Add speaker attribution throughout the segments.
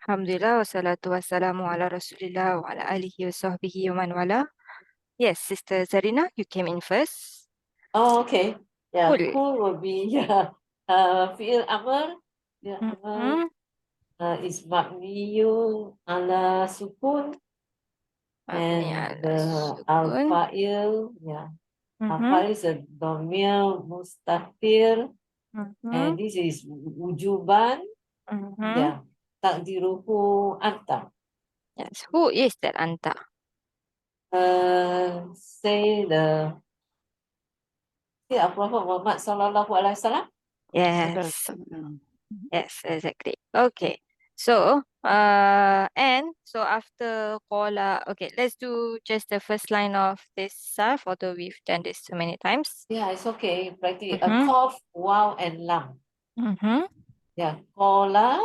Speaker 1: Alhamdulillah, wassalatu wassalamu ala rasulillah wa ala alihi wa sahbihi wa man wala. Yes, Sister Zarina, you came in first.
Speaker 2: Oh, okay. Yeah,
Speaker 1: Cool.
Speaker 2: cool will be fi'il amr. Yeah, amr is mabniyu ala sukun,
Speaker 1: Mabni
Speaker 2: and
Speaker 1: ala
Speaker 2: the
Speaker 1: sukun.
Speaker 2: al-fa'il, al-fa'il is a dhamir mustatir, and this is wujuban. Yeah, takdiruhu anta.
Speaker 1: Yes, who is that anta?
Speaker 2: Say our Prophet Muhammad sallallahu alaihi wasallam.
Speaker 1: Yes, yes, exactly. Okay, so and so after qala, okay, let's do just the first line of this sarf, although we've done this so many times.
Speaker 2: Yeah, it's okay. Practice a cough, wow, and lam. Yeah, qala.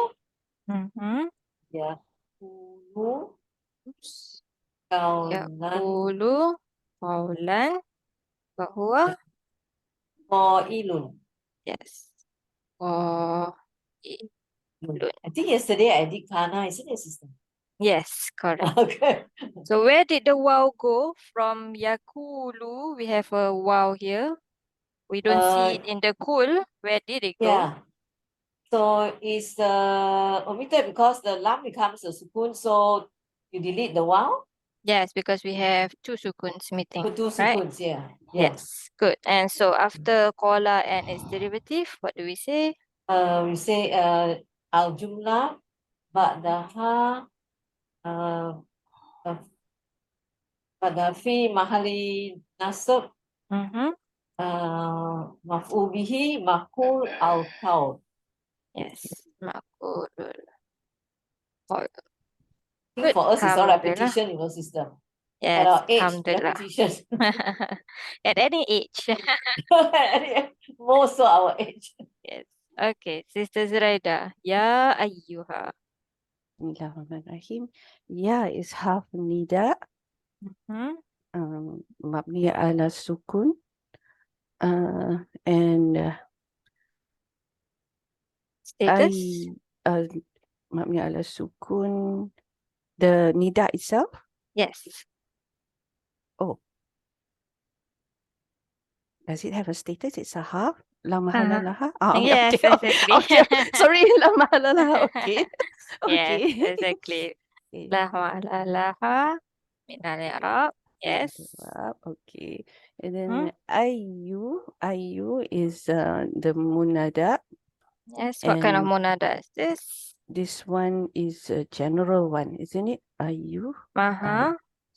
Speaker 2: Yeah, kulu.
Speaker 1: Oops.
Speaker 2: Kaulan.
Speaker 1: Yaqulu qawlan bahwa
Speaker 2: Qailun.
Speaker 1: yes. Qailun.
Speaker 2: I think yesterday I did kana, isn't it, sister?
Speaker 1: Yes, correct.
Speaker 2: Okay.
Speaker 1: So where did the wow go? From Yakulu, we have a wow here. We don't see it in the kul. Where did it go?
Speaker 2: Yeah. So it's omitted because the lam becomes a sukun, so you delete the wow.
Speaker 1: Yes, because we have two sukuns meeting,
Speaker 2: Two
Speaker 1: right?
Speaker 2: sukuns, yeah.
Speaker 1: Yes, good. And so after qala and its derivative, what do we say?
Speaker 2: We say al-jumla ba'daha pada fi mahali nasab maf'ul bihi maqul al-qaul.
Speaker 1: Yes, maqulul qaul.
Speaker 2: I think for us it's all repetition, sister.
Speaker 1: Yes,
Speaker 2: At our age,
Speaker 1: alhamdulillah.
Speaker 2: repetition.
Speaker 1: At any age.
Speaker 2: Most of our age.
Speaker 1: Yes. Okay, Sister Zuraida. Ya ayyuha.
Speaker 3: Bismillahirrahmanirrahim. Ya is half nida. Mabni ala sukun. And
Speaker 1: Status?
Speaker 3: Mabni ala sukun. The nida itself?
Speaker 1: Yes.
Speaker 3: Oh. Does it have a status? It's a half? La mahala laha?
Speaker 1: Yes,
Speaker 3: okay.
Speaker 1: exactly.
Speaker 3: Okay. Sorry, la mahala laha. Okay.
Speaker 1: Yes,
Speaker 3: Okay.
Speaker 1: exactly. La mahala laha min al-Iraab. Yes.
Speaker 3: Okay. And then ayu is the munada.
Speaker 1: Yes, what kind of munada is this?
Speaker 3: This one is a general one, isn't it? Ayu.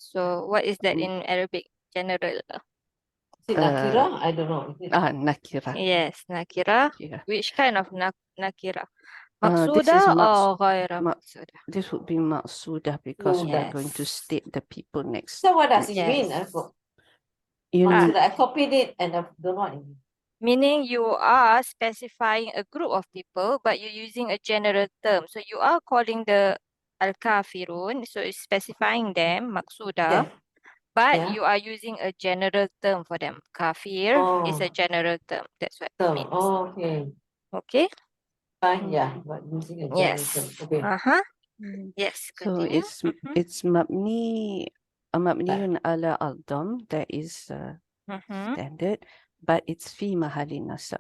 Speaker 1: So what is that in Arabic? General.
Speaker 2: Is it nakira? I don't know.
Speaker 3: Nakira.
Speaker 1: Yes, nakira.
Speaker 3: Yeah.
Speaker 1: Which kind of nakira?
Speaker 3: This is
Speaker 1: Maqsuda or ghaira maqsuda?
Speaker 3: This would be maqsuda because we are going to state the people next.
Speaker 2: So what does it mean? I copied it and I don't know what it means.
Speaker 1: Meaning you are specifying a group of people, but you're using a general term. So you are calling the Al-Kafiroon, so it's specifying them, maqsuda, but you are using a general term for them. Kafir is a general term. That's what it means.
Speaker 2: Oh, okay.
Speaker 1: Okay?
Speaker 2: Fine, yeah, but using a general term. Okay.
Speaker 1: Yes,
Speaker 3: so
Speaker 1: continue.
Speaker 3: it's mabniyun ala al-dam, that is standard, but it's fi mahali nasab.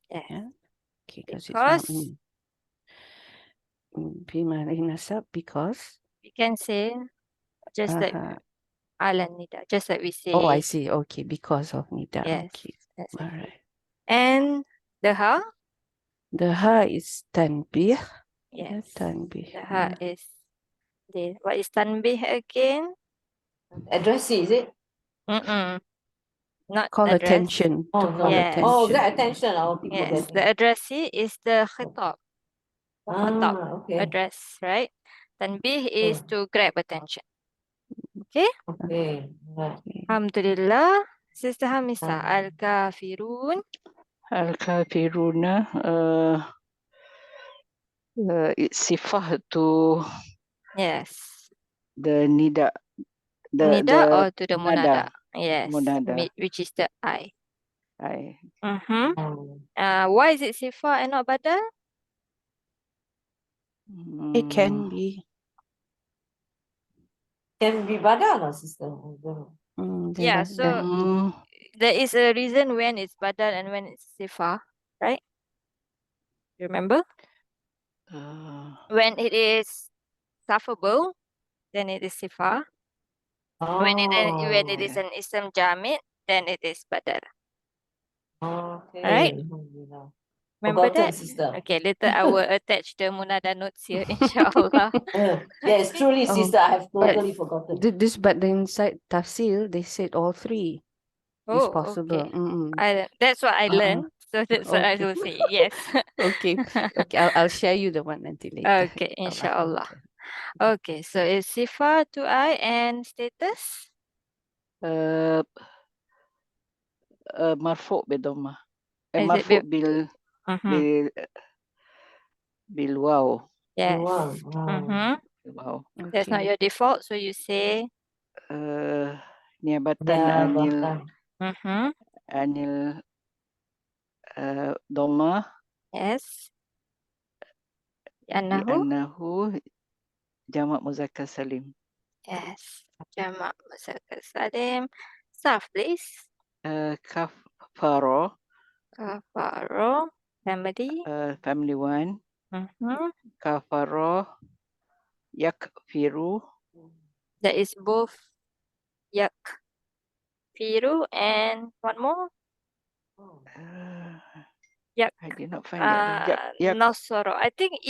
Speaker 1: Yeah.
Speaker 3: Okay, because it's mabni. Fi mahali nasab because
Speaker 1: we can say just like ala nida, just like we say.
Speaker 3: Oh, I see. Okay, because of nida.
Speaker 1: Yes.
Speaker 3: Okay.
Speaker 1: Exactly.
Speaker 3: All right.
Speaker 1: And the ha?
Speaker 3: The ha is tanbih.
Speaker 1: Yes.
Speaker 3: Tanbih.
Speaker 1: The ha is this. What is tanbih again?
Speaker 2: Addressee, is it?
Speaker 1: Not
Speaker 3: call
Speaker 1: address.
Speaker 3: attention.
Speaker 2: Oh,
Speaker 3: To call
Speaker 2: no.
Speaker 3: attention.
Speaker 2: Oh, the attention.
Speaker 1: Yes, the addressee is the khitab.
Speaker 2: Okay.
Speaker 1: Address, right? Tanbih is to grab attention. Okay?
Speaker 2: Okay.
Speaker 1: Alhamdulillah. Sister Hamisa, Al-Kafiroon.
Speaker 4: Al-Kafiroon, it's sifah to the nida.
Speaker 1: Nida or to the munada? Yes,
Speaker 4: munada.
Speaker 1: which is the I.
Speaker 4: I.
Speaker 1: Why is it sifah and not badal?
Speaker 3: It can be.
Speaker 2: Can be badal, sister. I don't know.
Speaker 1: Yeah,
Speaker 3: That,
Speaker 1: so there is a reason when it's badal and when it's sifa, right? You remember? When it is sufferable, then it is sifa. When it is an ism jamid, then it is badal.
Speaker 2: Okay.
Speaker 1: Alright?
Speaker 2: Alhamdulillah.
Speaker 1: Remember
Speaker 2: Forgotten,
Speaker 1: that?
Speaker 2: sister.
Speaker 1: Okay, later I will attach the Munada notes here, inshallah.
Speaker 2: Yes, truly, sister, I have
Speaker 3: but
Speaker 2: totally forgotten.
Speaker 3: but the inside tafsir, they said all three is
Speaker 1: Oh,
Speaker 3: possible.
Speaker 1: okay. That's what I learned. So that's what I
Speaker 3: Okay.
Speaker 1: will say. Yes.
Speaker 3: Okay. I'll share you the one nanti later.
Speaker 1: Okay,
Speaker 3: Alright,
Speaker 1: inshallah.
Speaker 3: okay.
Speaker 1: Okay, so it's sifa to I and status?
Speaker 4: مرفوع بضمة
Speaker 1: Is it
Speaker 4: مرفوع
Speaker 1: Mhm.
Speaker 4: بالواو
Speaker 1: Yes.
Speaker 2: Wow.
Speaker 1: Mm-hmm.
Speaker 4: واو
Speaker 1: That's not
Speaker 3: Okay.
Speaker 1: your default, so you say
Speaker 4: نيابة
Speaker 2: Ya, bahkan.
Speaker 1: mm-hmm.
Speaker 4: عن الضمة
Speaker 1: Yes. لأنه
Speaker 4: لأنه جمع مذكر سليم.
Speaker 1: yes. Jamak muzakkar salim. Sarf, please.
Speaker 4: كفارة
Speaker 1: Kafaro. Family.
Speaker 4: family one.
Speaker 1: Mm-hmm.
Speaker 4: كفارة يكفر
Speaker 1: That is both yak firu and one more yak
Speaker 4: I did not find that.
Speaker 1: nasoro. I think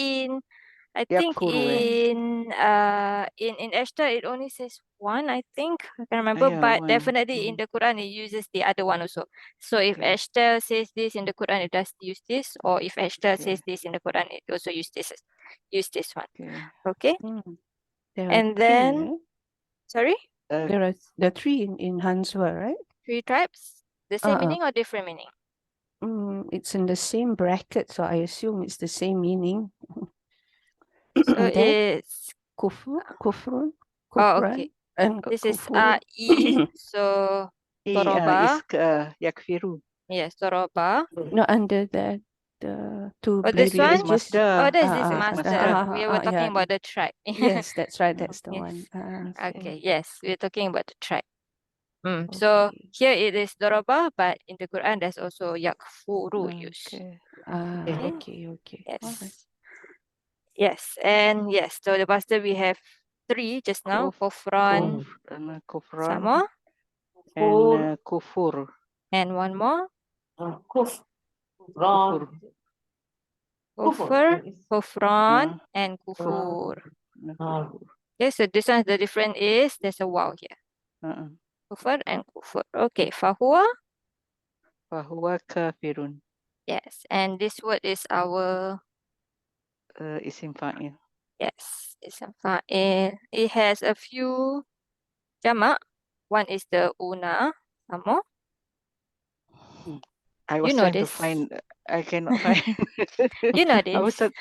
Speaker 4: Yakfuru,
Speaker 1: in Ashtar it only says one, I think. I can't remember,
Speaker 4: yeah,
Speaker 1: but
Speaker 4: one.
Speaker 1: definitely in the Quran it uses the other one also. So if
Speaker 4: Okay.
Speaker 1: Ashtar says this in the Quran, it does use this, or if Ashtar
Speaker 4: Okay.
Speaker 1: says this in the Quran, it also use this one.
Speaker 4: Okay.
Speaker 1: Okay.
Speaker 3: There are
Speaker 1: And
Speaker 3: three,
Speaker 1: then
Speaker 3: right?
Speaker 1: sorry,
Speaker 3: There are the three in Hanswa, right?
Speaker 1: 3 tribes, the same
Speaker 3: Uh-uh.
Speaker 1: meaning or different meaning?
Speaker 3: It's in the same bracket, so I assume it's the same meaning.
Speaker 1: So
Speaker 3: Then
Speaker 1: it's
Speaker 3: kufrun,
Speaker 1: oh, okay.
Speaker 3: and
Speaker 1: This is
Speaker 3: kufur.
Speaker 1: so
Speaker 4: is
Speaker 1: toroba.
Speaker 4: yakfiru.
Speaker 1: Yes, toroba.
Speaker 3: No, under that to
Speaker 1: Oh,
Speaker 3: be
Speaker 1: this one?
Speaker 4: It's
Speaker 3: religious.
Speaker 1: Oh, this is
Speaker 4: This
Speaker 1: master. We were talking
Speaker 3: Yeah.
Speaker 1: about the tribe.
Speaker 3: Yes, that's right. That's the
Speaker 1: Yes.
Speaker 3: one.
Speaker 1: Okay, yes, we're talking about the tribe. So
Speaker 3: Okay.
Speaker 1: here it is doroba, but in the Quran there's also yakfuru used.
Speaker 3: Okay.
Speaker 1: Yes.
Speaker 3: All right.
Speaker 1: Yes, and yes, so the master we have 3 just now. Kufran,
Speaker 4: Kufran
Speaker 1: some more,
Speaker 4: and kufur.
Speaker 1: and one more.
Speaker 2: Kufr.
Speaker 4: Kufur.
Speaker 1: Kufr, kufran, and kufur. Okay, so this one, the difference is there's a wow here. Kufr and kufur. Okay, fahuwa.
Speaker 4: Fahuwa kafirun.
Speaker 1: Yes, and this word is our
Speaker 4: Isim fa'il.
Speaker 1: yes, ism fa'il. It has a few jamak. One is the una, some more.
Speaker 4: I was
Speaker 1: You know
Speaker 4: trying to
Speaker 1: this.
Speaker 4: find. I cannot find.
Speaker 1: You know
Speaker 4: I was
Speaker 1: this.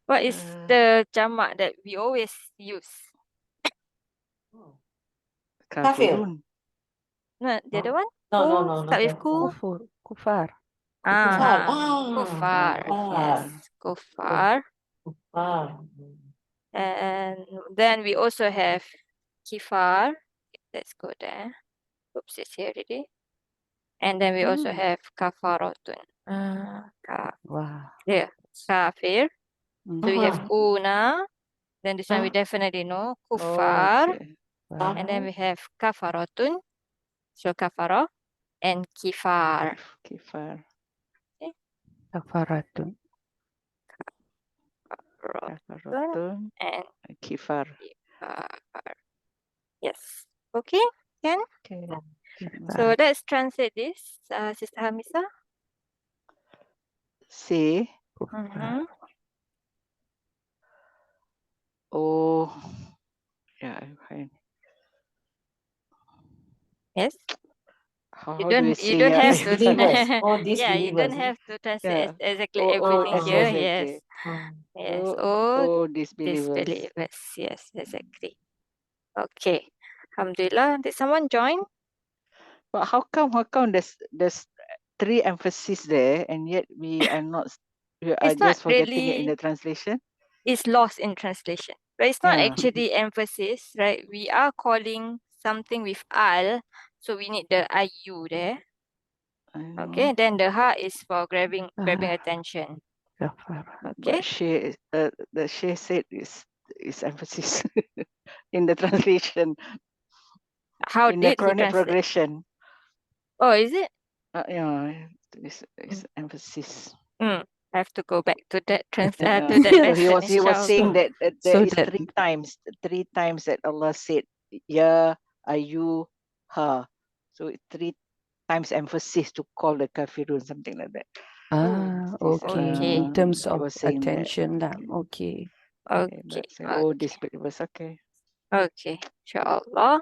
Speaker 1: What is the jamak that we always use?
Speaker 4: kafirun.
Speaker 1: No, the other one?
Speaker 2: No.
Speaker 1: Start with ku.
Speaker 3: Kufar.
Speaker 1: Kufar.
Speaker 4: Kufar.
Speaker 1: Yes, kufar. And then we also have kifar. Let's go there. Oops, it's here already. And then we also have kafaratun.
Speaker 3: Wow.
Speaker 1: Yeah, kafir. So we have kuna. Then this one we definitely know. Kufar.
Speaker 4: Okay.
Speaker 1: And then we have kafaratun. So kafara. And kifar.
Speaker 4: Kifar.
Speaker 1: Okay.
Speaker 3: Kafaratun.
Speaker 4: Kafaratun.
Speaker 1: And
Speaker 4: Kifar.
Speaker 1: kifar. Yes. Okay, Ken?
Speaker 4: Okay.
Speaker 1: So let's translate this, Sister Hamisa.
Speaker 4: Say, oh, yeah, I find.
Speaker 1: Yes.
Speaker 4: How
Speaker 1: You
Speaker 4: do we
Speaker 1: don't
Speaker 4: say?
Speaker 1: have to
Speaker 2: Disbelievers.
Speaker 1: yeah, you don't have to translate exactly everything here.
Speaker 4: Okay.
Speaker 1: Yes.
Speaker 4: Oh, disbelievers.
Speaker 1: Disbelievers. Yes, exactly. Okay. Alhamdulillah. Did someone join?
Speaker 4: But how come there's 3 emphasis there and yet we are not You are
Speaker 1: It's not
Speaker 4: just forgetting it in
Speaker 1: really,
Speaker 4: the translation.
Speaker 1: it's lost in translation. But it's not
Speaker 4: Yeah.
Speaker 1: actually emphasis, right? We are calling something with al, so we need the IU there.
Speaker 4: I know.
Speaker 1: Okay, then the ha is for grabbing
Speaker 3: Ah.
Speaker 1: attention.
Speaker 3: Kafar.
Speaker 1: Okay.
Speaker 4: But she, the she said is emphasis in the translation,
Speaker 1: How
Speaker 4: in the
Speaker 1: did he
Speaker 4: chronic
Speaker 1: translate?
Speaker 4: progression.
Speaker 1: Oh, is it?
Speaker 4: Yeah, it's emphasis.
Speaker 1: I have to go back to that to
Speaker 4: Yeah.
Speaker 1: that
Speaker 4: So
Speaker 1: lesson,
Speaker 4: he was saying
Speaker 1: inshallah.
Speaker 4: that there
Speaker 3: So
Speaker 4: is
Speaker 3: that
Speaker 4: three times that Allah said ya, ayu, ha. So three times emphasis to call the kafirun, something like that.
Speaker 3: okay. In
Speaker 1: Okay.
Speaker 3: terms
Speaker 4: He
Speaker 3: of
Speaker 4: was saying that.
Speaker 3: attention lah. Okay.
Speaker 1: Okay.
Speaker 4: That's it.
Speaker 1: Okay.
Speaker 4: Oh, this bit was okay.
Speaker 1: Okay. Inshallah.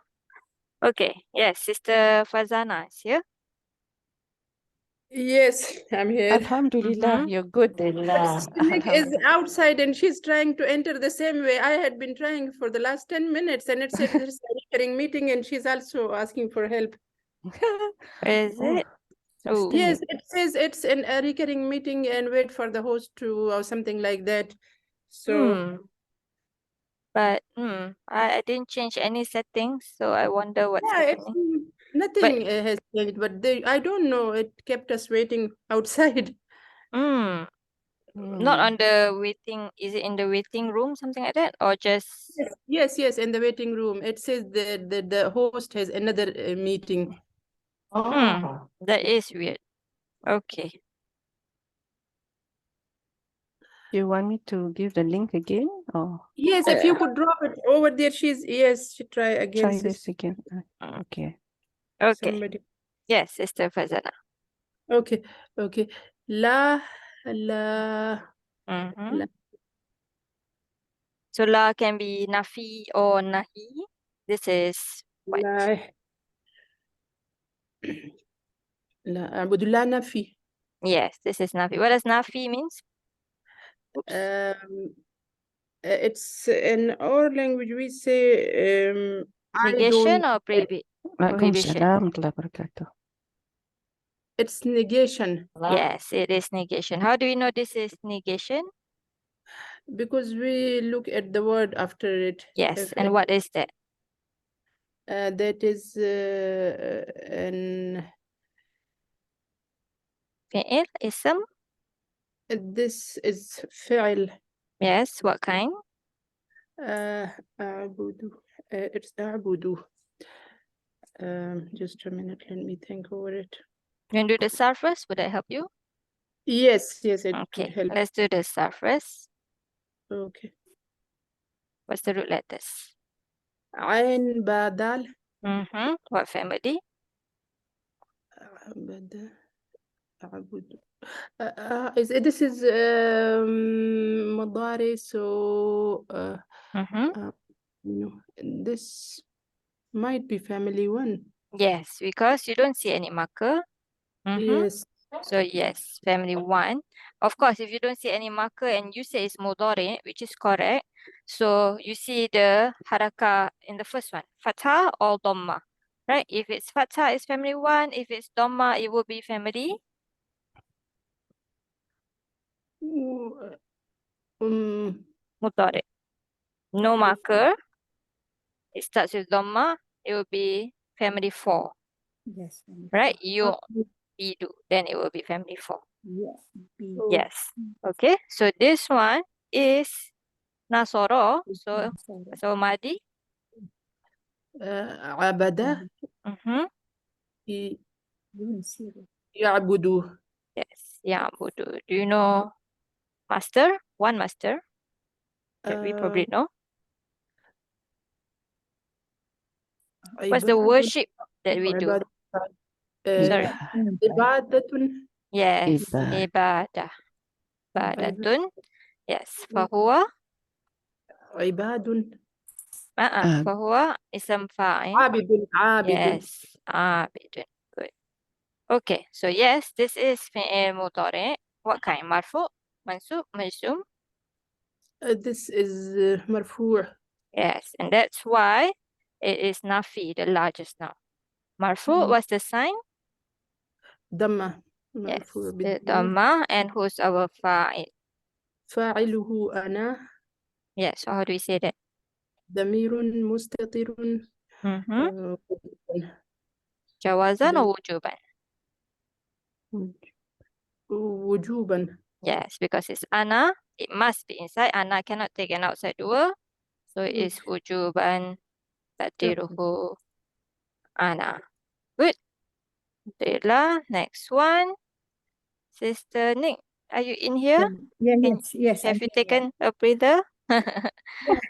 Speaker 1: Okay. Yes, Sister Fazana is here.
Speaker 5: Yes, I'm here.
Speaker 3: Alhamdulillah,
Speaker 1: Mhm.
Speaker 3: you're good.
Speaker 2: Alhamdulillah.
Speaker 5: Nick is outside and she's trying to enter the same way. I had been trying for the last 10 minutes and it said there's a recurring meeting and she's also asking for help.
Speaker 1: Is
Speaker 3: Oh,
Speaker 1: it? Oh.
Speaker 5: Yes, it says it's a recurring meeting and wait for the host to or something like that. So
Speaker 1: But I didn't change any settings, so I wonder what's
Speaker 5: yeah, it's
Speaker 1: happening.
Speaker 5: nothing has changed, but I don't know. It kept us waiting outside.
Speaker 1: Not on the waiting, is it in the waiting room, something like that? Or just
Speaker 5: Yes, in the waiting room. It says the host has another meeting.
Speaker 1: that is weird. Okay.
Speaker 3: you want me to give the link again or
Speaker 5: Yes, if you could drop it over there, she try again.
Speaker 3: try
Speaker 5: sister.
Speaker 3: this again? Okay.
Speaker 1: Okay.
Speaker 5: Somebody.
Speaker 1: Yes, Sister Fazana.
Speaker 5: Okay. La.
Speaker 1: So la can be nafi or nahi. This is what?
Speaker 5: La Abdullah Nafi.
Speaker 1: Yes, this is nafi. What does nafi means?
Speaker 5: It's in our language we say I
Speaker 1: Negation
Speaker 5: don't.
Speaker 1: or prohibition?
Speaker 3: Waalaikumsalam warahmatullahi wabarakatuh.
Speaker 5: It's negation.
Speaker 1: Yes, it is negation. How do we know this is negation?
Speaker 5: Because we look at the word after it.
Speaker 1: Yes, and what is that?
Speaker 5: That is an.
Speaker 1: Fi'il, ism?
Speaker 5: This is فعل.
Speaker 1: Yes, what kind?
Speaker 5: أعبد. It's أعبد. Just a minute, let me think over it.
Speaker 1: You want to do the Sarf first? Would that help you?
Speaker 5: Yes, it would
Speaker 1: Okay,
Speaker 5: help.
Speaker 1: let's do the Sarf first.
Speaker 5: Okay.
Speaker 1: What's the root letters?
Speaker 5: عين بدال.
Speaker 1: What family?
Speaker 5: بدال. أعبد. This is مضارع, so this might be family one.
Speaker 1: Yes, because you don't see any marker.
Speaker 5: Yes.
Speaker 1: So yes, family one. Of course, if you don't see any marker and you say it's mudari, which is correct, so you see the haraka in the first one, fatha or dhamma, right? If it's fatha, it's family one. If it's dhamma, it will be family mudari. No marker. It starts with dhamma. It will be family four,
Speaker 5: Yes.
Speaker 1: right? You do, then it will be family four.
Speaker 5: Yes.
Speaker 1: Yes. Okay. So this one is Nasoro. So Madi.
Speaker 5: عبد. يعبد.
Speaker 1: Yes. Yeah, Budu. Do you know master? One master that we probably know. What's the worship that we do? Sorry.
Speaker 5: عبادة.
Speaker 1: Yes.
Speaker 3: Ibadah.
Speaker 1: Ibadah. Ibadatun. Yes. Fahuwa.
Speaker 5: عباد.
Speaker 1: Fahuwa ism fa'il.
Speaker 5: عابد.
Speaker 1: Yes. Abidun. Good. Okay. So yes, this is fi'il mudari. What kind? Marfu, mansub, majzum?
Speaker 5: This is مرفوع.
Speaker 1: Yes. And that's why it is nafi, the largest noun. Marfu, what's the sign?
Speaker 5: ضمة.
Speaker 1: Yes,
Speaker 5: مرفوع
Speaker 1: the
Speaker 5: بالضمة.
Speaker 1: Dhamma. And who's our fa'il?
Speaker 5: فاعله أنا.
Speaker 1: Yeah, so how do we say that?
Speaker 5: ضمير مستتر.
Speaker 1: Mm-hmm. Jawazan or wujuban?
Speaker 5: وجوبا.
Speaker 1: Yes, because it's ana, it must be inside. Ana cannot take an outside dua. So it is wujuban taqdiruhu ana. Good. Alhamdulillah. Next one. Sister Nick, are you in here?
Speaker 6: Yes,
Speaker 1: Have
Speaker 6: I'm
Speaker 1: you
Speaker 6: here.
Speaker 1: taken a breather?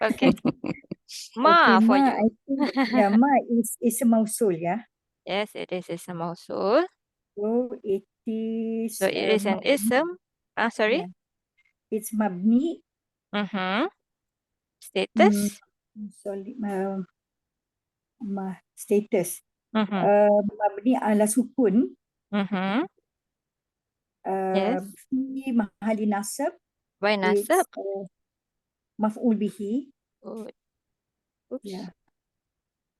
Speaker 1: Okay. Ma
Speaker 6: Okay,
Speaker 1: for
Speaker 6: ma,
Speaker 1: you.
Speaker 6: I think, yeah, ma is a mausul, yeah.
Speaker 1: Yes, it is a mausul.
Speaker 6: So it is
Speaker 1: So it is an ism. Sorry.
Speaker 6: yeah. It's mabni,
Speaker 1: Mm-hmm. Status.
Speaker 6: sorry, status.
Speaker 1: Mm-hmm.
Speaker 6: Mabni ala sukun,
Speaker 1: Mm-hmm. Yes.
Speaker 6: fi mahali nasab,
Speaker 1: Why
Speaker 6: it's
Speaker 1: nasab?
Speaker 6: maf'ul bihi,
Speaker 1: Good. Oops.
Speaker 6: yeah.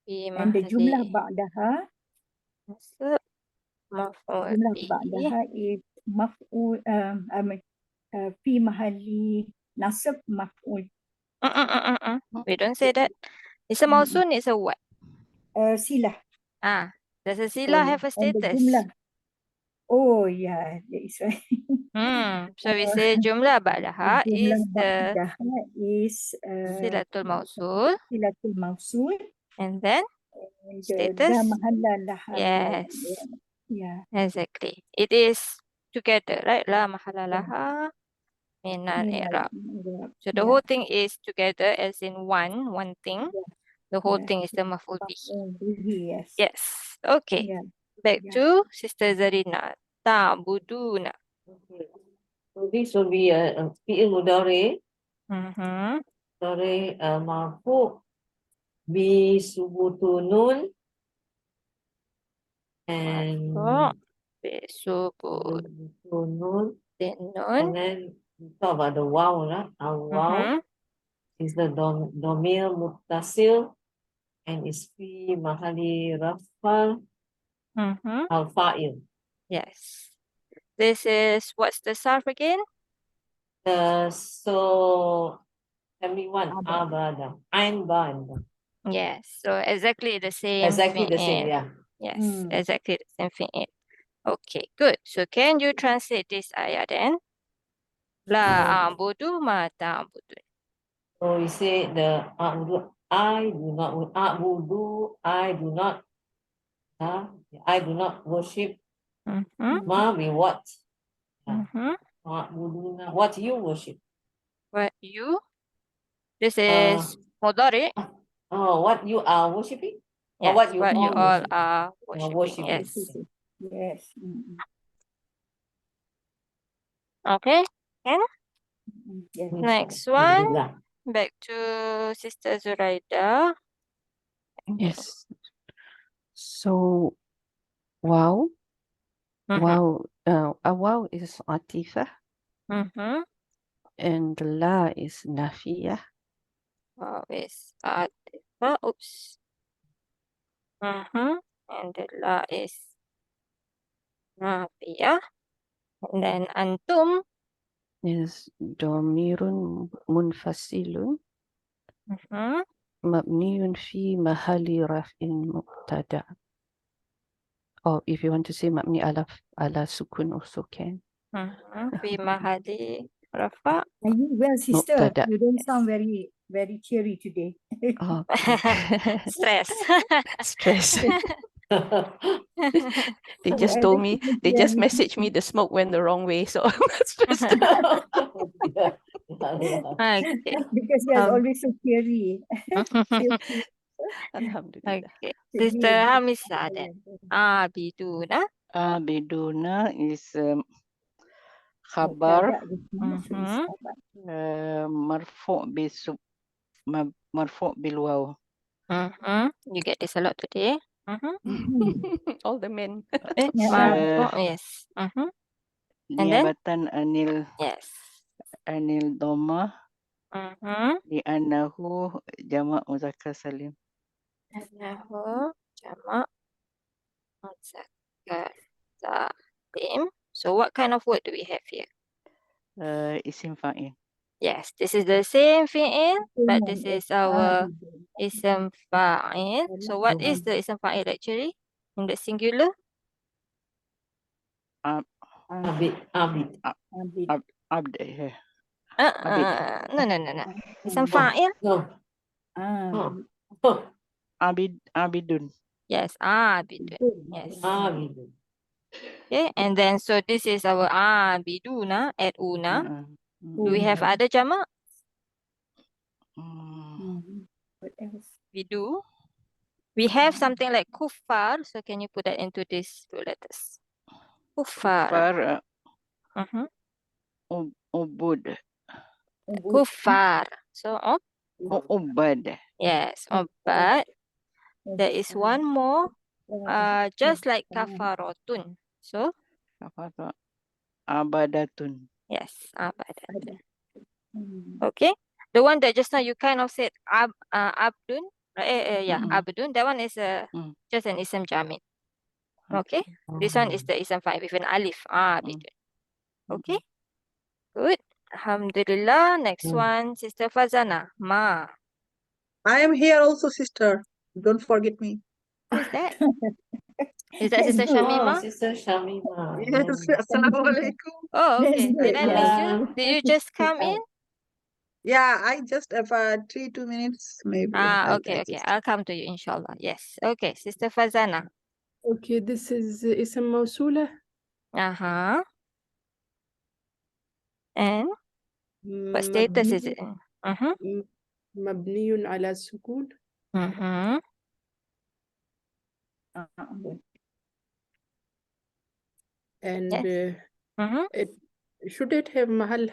Speaker 1: Fi
Speaker 6: And the jumlah
Speaker 1: mahali
Speaker 6: ba'daha,
Speaker 1: nasab maf'ul
Speaker 6: jumlah
Speaker 1: bihi.
Speaker 6: ba'daha is maf'ul, fi mahali nasab maf'ul.
Speaker 1: We don't say that. It's a mausul, it's a what?
Speaker 6: Silah.
Speaker 1: Does a sila have a
Speaker 6: And the
Speaker 1: status?
Speaker 6: jumlah. Oh yeah, that is right.
Speaker 1: So we say jumlah ba'daha is the
Speaker 6: ba'daha is
Speaker 1: silatul mausul.
Speaker 6: silatul mausul.
Speaker 1: And then
Speaker 6: And
Speaker 1: status.
Speaker 6: la mahalla laha
Speaker 1: Yes.
Speaker 6: Yeah.
Speaker 1: Exactly. It is together, right? La mahala laha minal i'rab. So the whole thing is together as in one thing. The whole thing is the maf'ul bihi.
Speaker 6: Yes.
Speaker 1: Yes. Okay.
Speaker 6: Yeah.
Speaker 1: Back
Speaker 6: Yeah.
Speaker 1: to Sister Zarina. Ta'buduna.
Speaker 2: Okay. So this will be a fi'il mudari.
Speaker 1: Mm-hmm.
Speaker 2: Mudari marfu bi subutunun and
Speaker 1: Besubut
Speaker 2: tunun.
Speaker 1: dinun.
Speaker 2: And then we talk about the wow, right? Our wow is the domir muttasil and is fi mahali rafa al fa'il.
Speaker 1: Yes. This is, what's the sarf again?
Speaker 2: So everyone abada. Ain ba'da.
Speaker 1: Yes. So exactly the same.
Speaker 2: Exactly the same,
Speaker 1: fi'il.
Speaker 2: yeah.
Speaker 1: Yes, exactly the same fi'il. Okay, good. So can you translate this ayah then? La a'budu ma ta'budun.
Speaker 2: So we say the a'budu, I do not a'budu, I do not worship. Ma, we what? A'buduna, what you worship?
Speaker 1: What you? This is mudari.
Speaker 2: Oh, what you are worshiping? Or
Speaker 1: Yes,
Speaker 2: what you
Speaker 1: all
Speaker 2: worship?
Speaker 1: are worshipping.
Speaker 2: Worshipping.
Speaker 1: Yes.
Speaker 6: Yes.
Speaker 1: Okay. Can?
Speaker 6: Yes.
Speaker 1: Next one. Back to Sister Zuraida.
Speaker 3: Yes. So, wow. Wow. Wow is atifah and la is nafiyah.
Speaker 1: Wow is atifa. Oops. And the la is nafiyah. And then antum
Speaker 3: is domirun munfasilun mabniyun fi mahali raf'in mubtada. Or if you want to say mabni ala sukun also can.
Speaker 1: fi mahali rafa.
Speaker 6: Are you well, sister?
Speaker 3: Mubtada.
Speaker 6: You don't sound very, very cheery today.
Speaker 3: Okay.
Speaker 1: Stress.
Speaker 3: Stress. They
Speaker 6: So
Speaker 3: just
Speaker 6: I
Speaker 3: told
Speaker 6: think
Speaker 3: me, they just messaged me the smoke went the wrong way, so I'm not stressed.
Speaker 1: Okay.
Speaker 6: because you are always so cheery.
Speaker 3: Alhamdulillah.
Speaker 1: Okay. Sister Hamisa then. Abiduna.
Speaker 4: Abiduna is khabar marfu bil waw.
Speaker 1: You get this a lot today.
Speaker 3: All the men.
Speaker 1: Marfu, yes. And then?
Speaker 4: Niabatan anil
Speaker 1: Yes.
Speaker 4: anil dhamma di annahu jama' muzakkar salim.
Speaker 1: Annahu jama' muzakkar salim. So what kind of word do we have here?
Speaker 4: Isim fa'il.
Speaker 1: Yes, this is the same fi'il, but
Speaker 6: Umum
Speaker 1: this
Speaker 6: is
Speaker 1: is our
Speaker 6: abidun.
Speaker 1: ism fa'il. So what is the ism fa'il actually in the singular?
Speaker 2: Abid. Abid.
Speaker 6: Abid.
Speaker 4: Abd. Abid.
Speaker 1: No. Ism fa'il?
Speaker 2: No.
Speaker 6: Abid.
Speaker 2: Oh.
Speaker 4: Abidun.
Speaker 1: Yes, abidun. Yes.
Speaker 2: Abidun.
Speaker 1: Okay, and then so this is our abiduna at una. Do we have other jamak?
Speaker 6: What else?
Speaker 1: We do. We have something like kuffar. So can you put that into these two letters? Kuffar.
Speaker 4: Kufar.
Speaker 1: Kuffar.
Speaker 4: Ubud.
Speaker 1: So
Speaker 4: Ubad.
Speaker 1: yes, but there is one more. Just like kafarotun. So
Speaker 4: Abadatun.
Speaker 1: yes, abadatun. Okay. The one that just now you kind of said abdun, right? Yeah, abdun. That one is just an ism jamid. Okay. This one is the ism fa'il with an alif. Abidun. Okay. Good. Alhamdulillah. Next one, Sister Fazana. Ma.
Speaker 7: I am here also, sister. Don't forget me.
Speaker 1: Who is that? Is that
Speaker 6: That's
Speaker 1: Sister
Speaker 6: good.
Speaker 1: Shamima?
Speaker 2: Sister Shamima.
Speaker 7: Yes, assalamualaikum.
Speaker 1: Oh,
Speaker 6: That's
Speaker 1: okay.
Speaker 6: good.
Speaker 1: Did I miss you?
Speaker 2: Yeah.
Speaker 1: Did you just come in?
Speaker 7: Yeah, I just have 2 minutes maybe.
Speaker 1: Okay. I'll come to you, inshallah. Yes. Okay, Sister Fazana.
Speaker 5: Okay, this is اسم موصولة.
Speaker 1: Uh-huh. And what status is it in?
Speaker 5: مبني على السكون. And
Speaker 1: Yes.
Speaker 5: should it have mahal?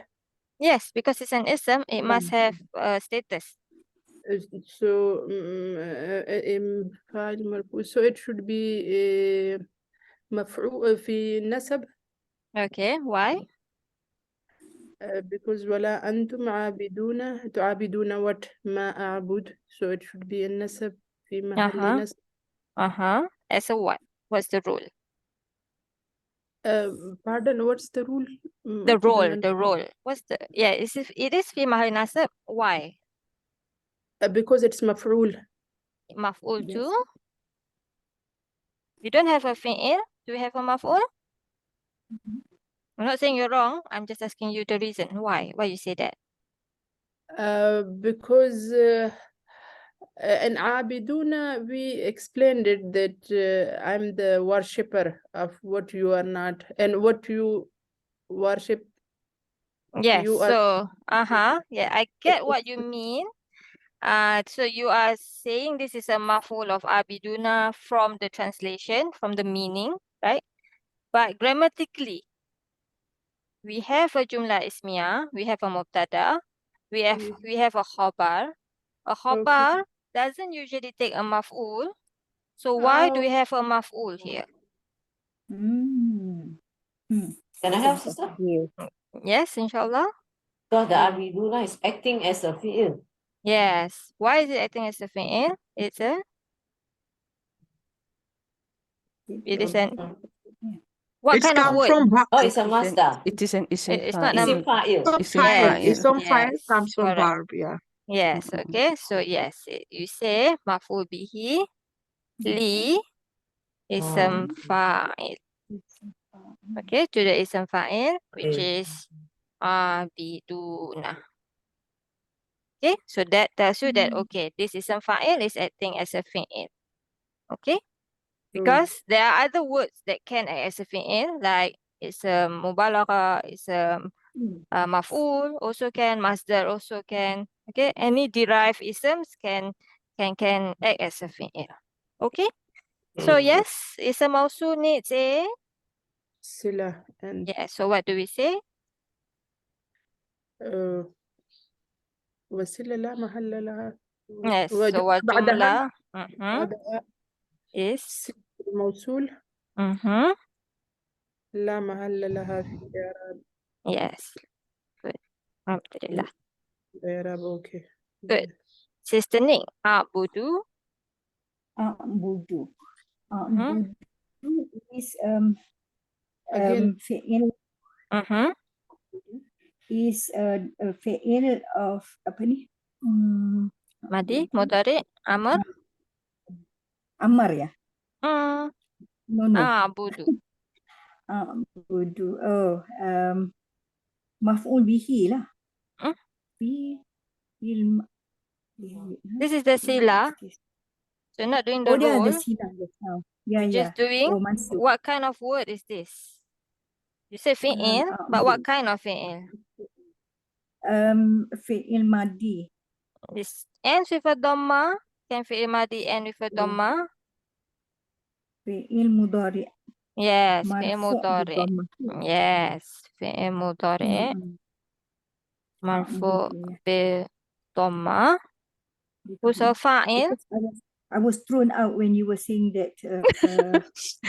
Speaker 1: Yes, because it's an ism, it must have status.
Speaker 5: So فاعل مرفوع. So it should be مفعول في النسب.
Speaker 1: Okay, why?
Speaker 5: Because ولا أنتم عابدون تعابدون what ما أعبد. So it should be النسب في محل نسب.
Speaker 1: As a what? What's the rule?
Speaker 5: Pardon, what's the rule?
Speaker 1: The role. What's the it is fi mahal nasab. Why?
Speaker 5: Because it's مفعول.
Speaker 1: Maf'ul too? You don't have a fi'il? Do you have a maf'ul? I'm not saying you're wrong. I'm just asking you the reason. Why you say that?
Speaker 5: Because in Abiduna, we explained it that I'm the worshipper of what you are not, and what you worship.
Speaker 1: Yes,
Speaker 5: You
Speaker 1: so yeah, I get what you mean. So you are saying this is a maf'ul of abiduna from the translation, from the meaning, right? But grammatically, we have a jumla ismiyah, we have a mubtada, we have a khabar. A khabar doesn't usually take a maf'ul. So why do we have a maf'ul here?
Speaker 2: Can I help, sister?
Speaker 1: Yes, inshallah.
Speaker 2: Because the abiduna is acting as a fi'il.
Speaker 1: Yes. Why is it acting as a fi'il? It is an what
Speaker 7: It's
Speaker 1: kind of
Speaker 7: come
Speaker 1: word?
Speaker 7: from
Speaker 2: It's a masdar.
Speaker 3: It is an isim
Speaker 1: It's not a
Speaker 2: Isim fa'il.
Speaker 7: Isom
Speaker 1: Yes,
Speaker 7: file comes from
Speaker 1: correct.
Speaker 7: verb, yeah.
Speaker 1: Yes, okay. So yes, you say maf'ul bihi li ism fa'il. Okay, to the ism fa'il, which is abiduna. Okay, so that tells you that okay, this ism fa'il is acting as a fi'il. Okay, because there are other words that can act as a fi'il, like it's a mubalagha, it's a maf'ul also can, masdar also can. Okay, any derived isms can act as a fi'il. Okay, so yes, ism mawsul needs a
Speaker 5: sila, and
Speaker 1: so what do we say?
Speaker 5: وسيلة لا محل لها.
Speaker 1: Yes, so what jumla is
Speaker 5: موصول لا محل لها في الإعراب.
Speaker 1: yes. Good. Alhamdulillah.
Speaker 5: الإعراب okay.
Speaker 1: Good. Sister Nick, Abudu.
Speaker 6: Budu. Budu is
Speaker 5: Again,
Speaker 6: fi'il is a fi'il of apa ni?
Speaker 1: Madi, mudhari, amr.
Speaker 6: Amar ya?
Speaker 1: Hmm.
Speaker 6: No.
Speaker 1: Budu.
Speaker 6: Budu. Maf'ul bihi lah.
Speaker 1: Hmm?
Speaker 6: Fi'il.
Speaker 1: This is the sila. So you're not doing the
Speaker 6: Dia ada
Speaker 1: role.
Speaker 6: sila just now. Yeah,
Speaker 1: You're just doing
Speaker 6: mansub.
Speaker 1: what kind of word is this? You say fi'il, but what kind of fi'il?
Speaker 6: Fi'il madi.
Speaker 1: This ends with a dhamma. Can fi'il madi end with a dhamma?
Speaker 6: Fi'il mudhari.
Speaker 1: Yes, fi'il
Speaker 6: Marfu'
Speaker 1: mudhari.
Speaker 6: bidhamma.
Speaker 1: Yes, fi'il mudhari. Marfu' bidhamma. Who's a fa'il?
Speaker 6: Because I was thrown out when you were saying that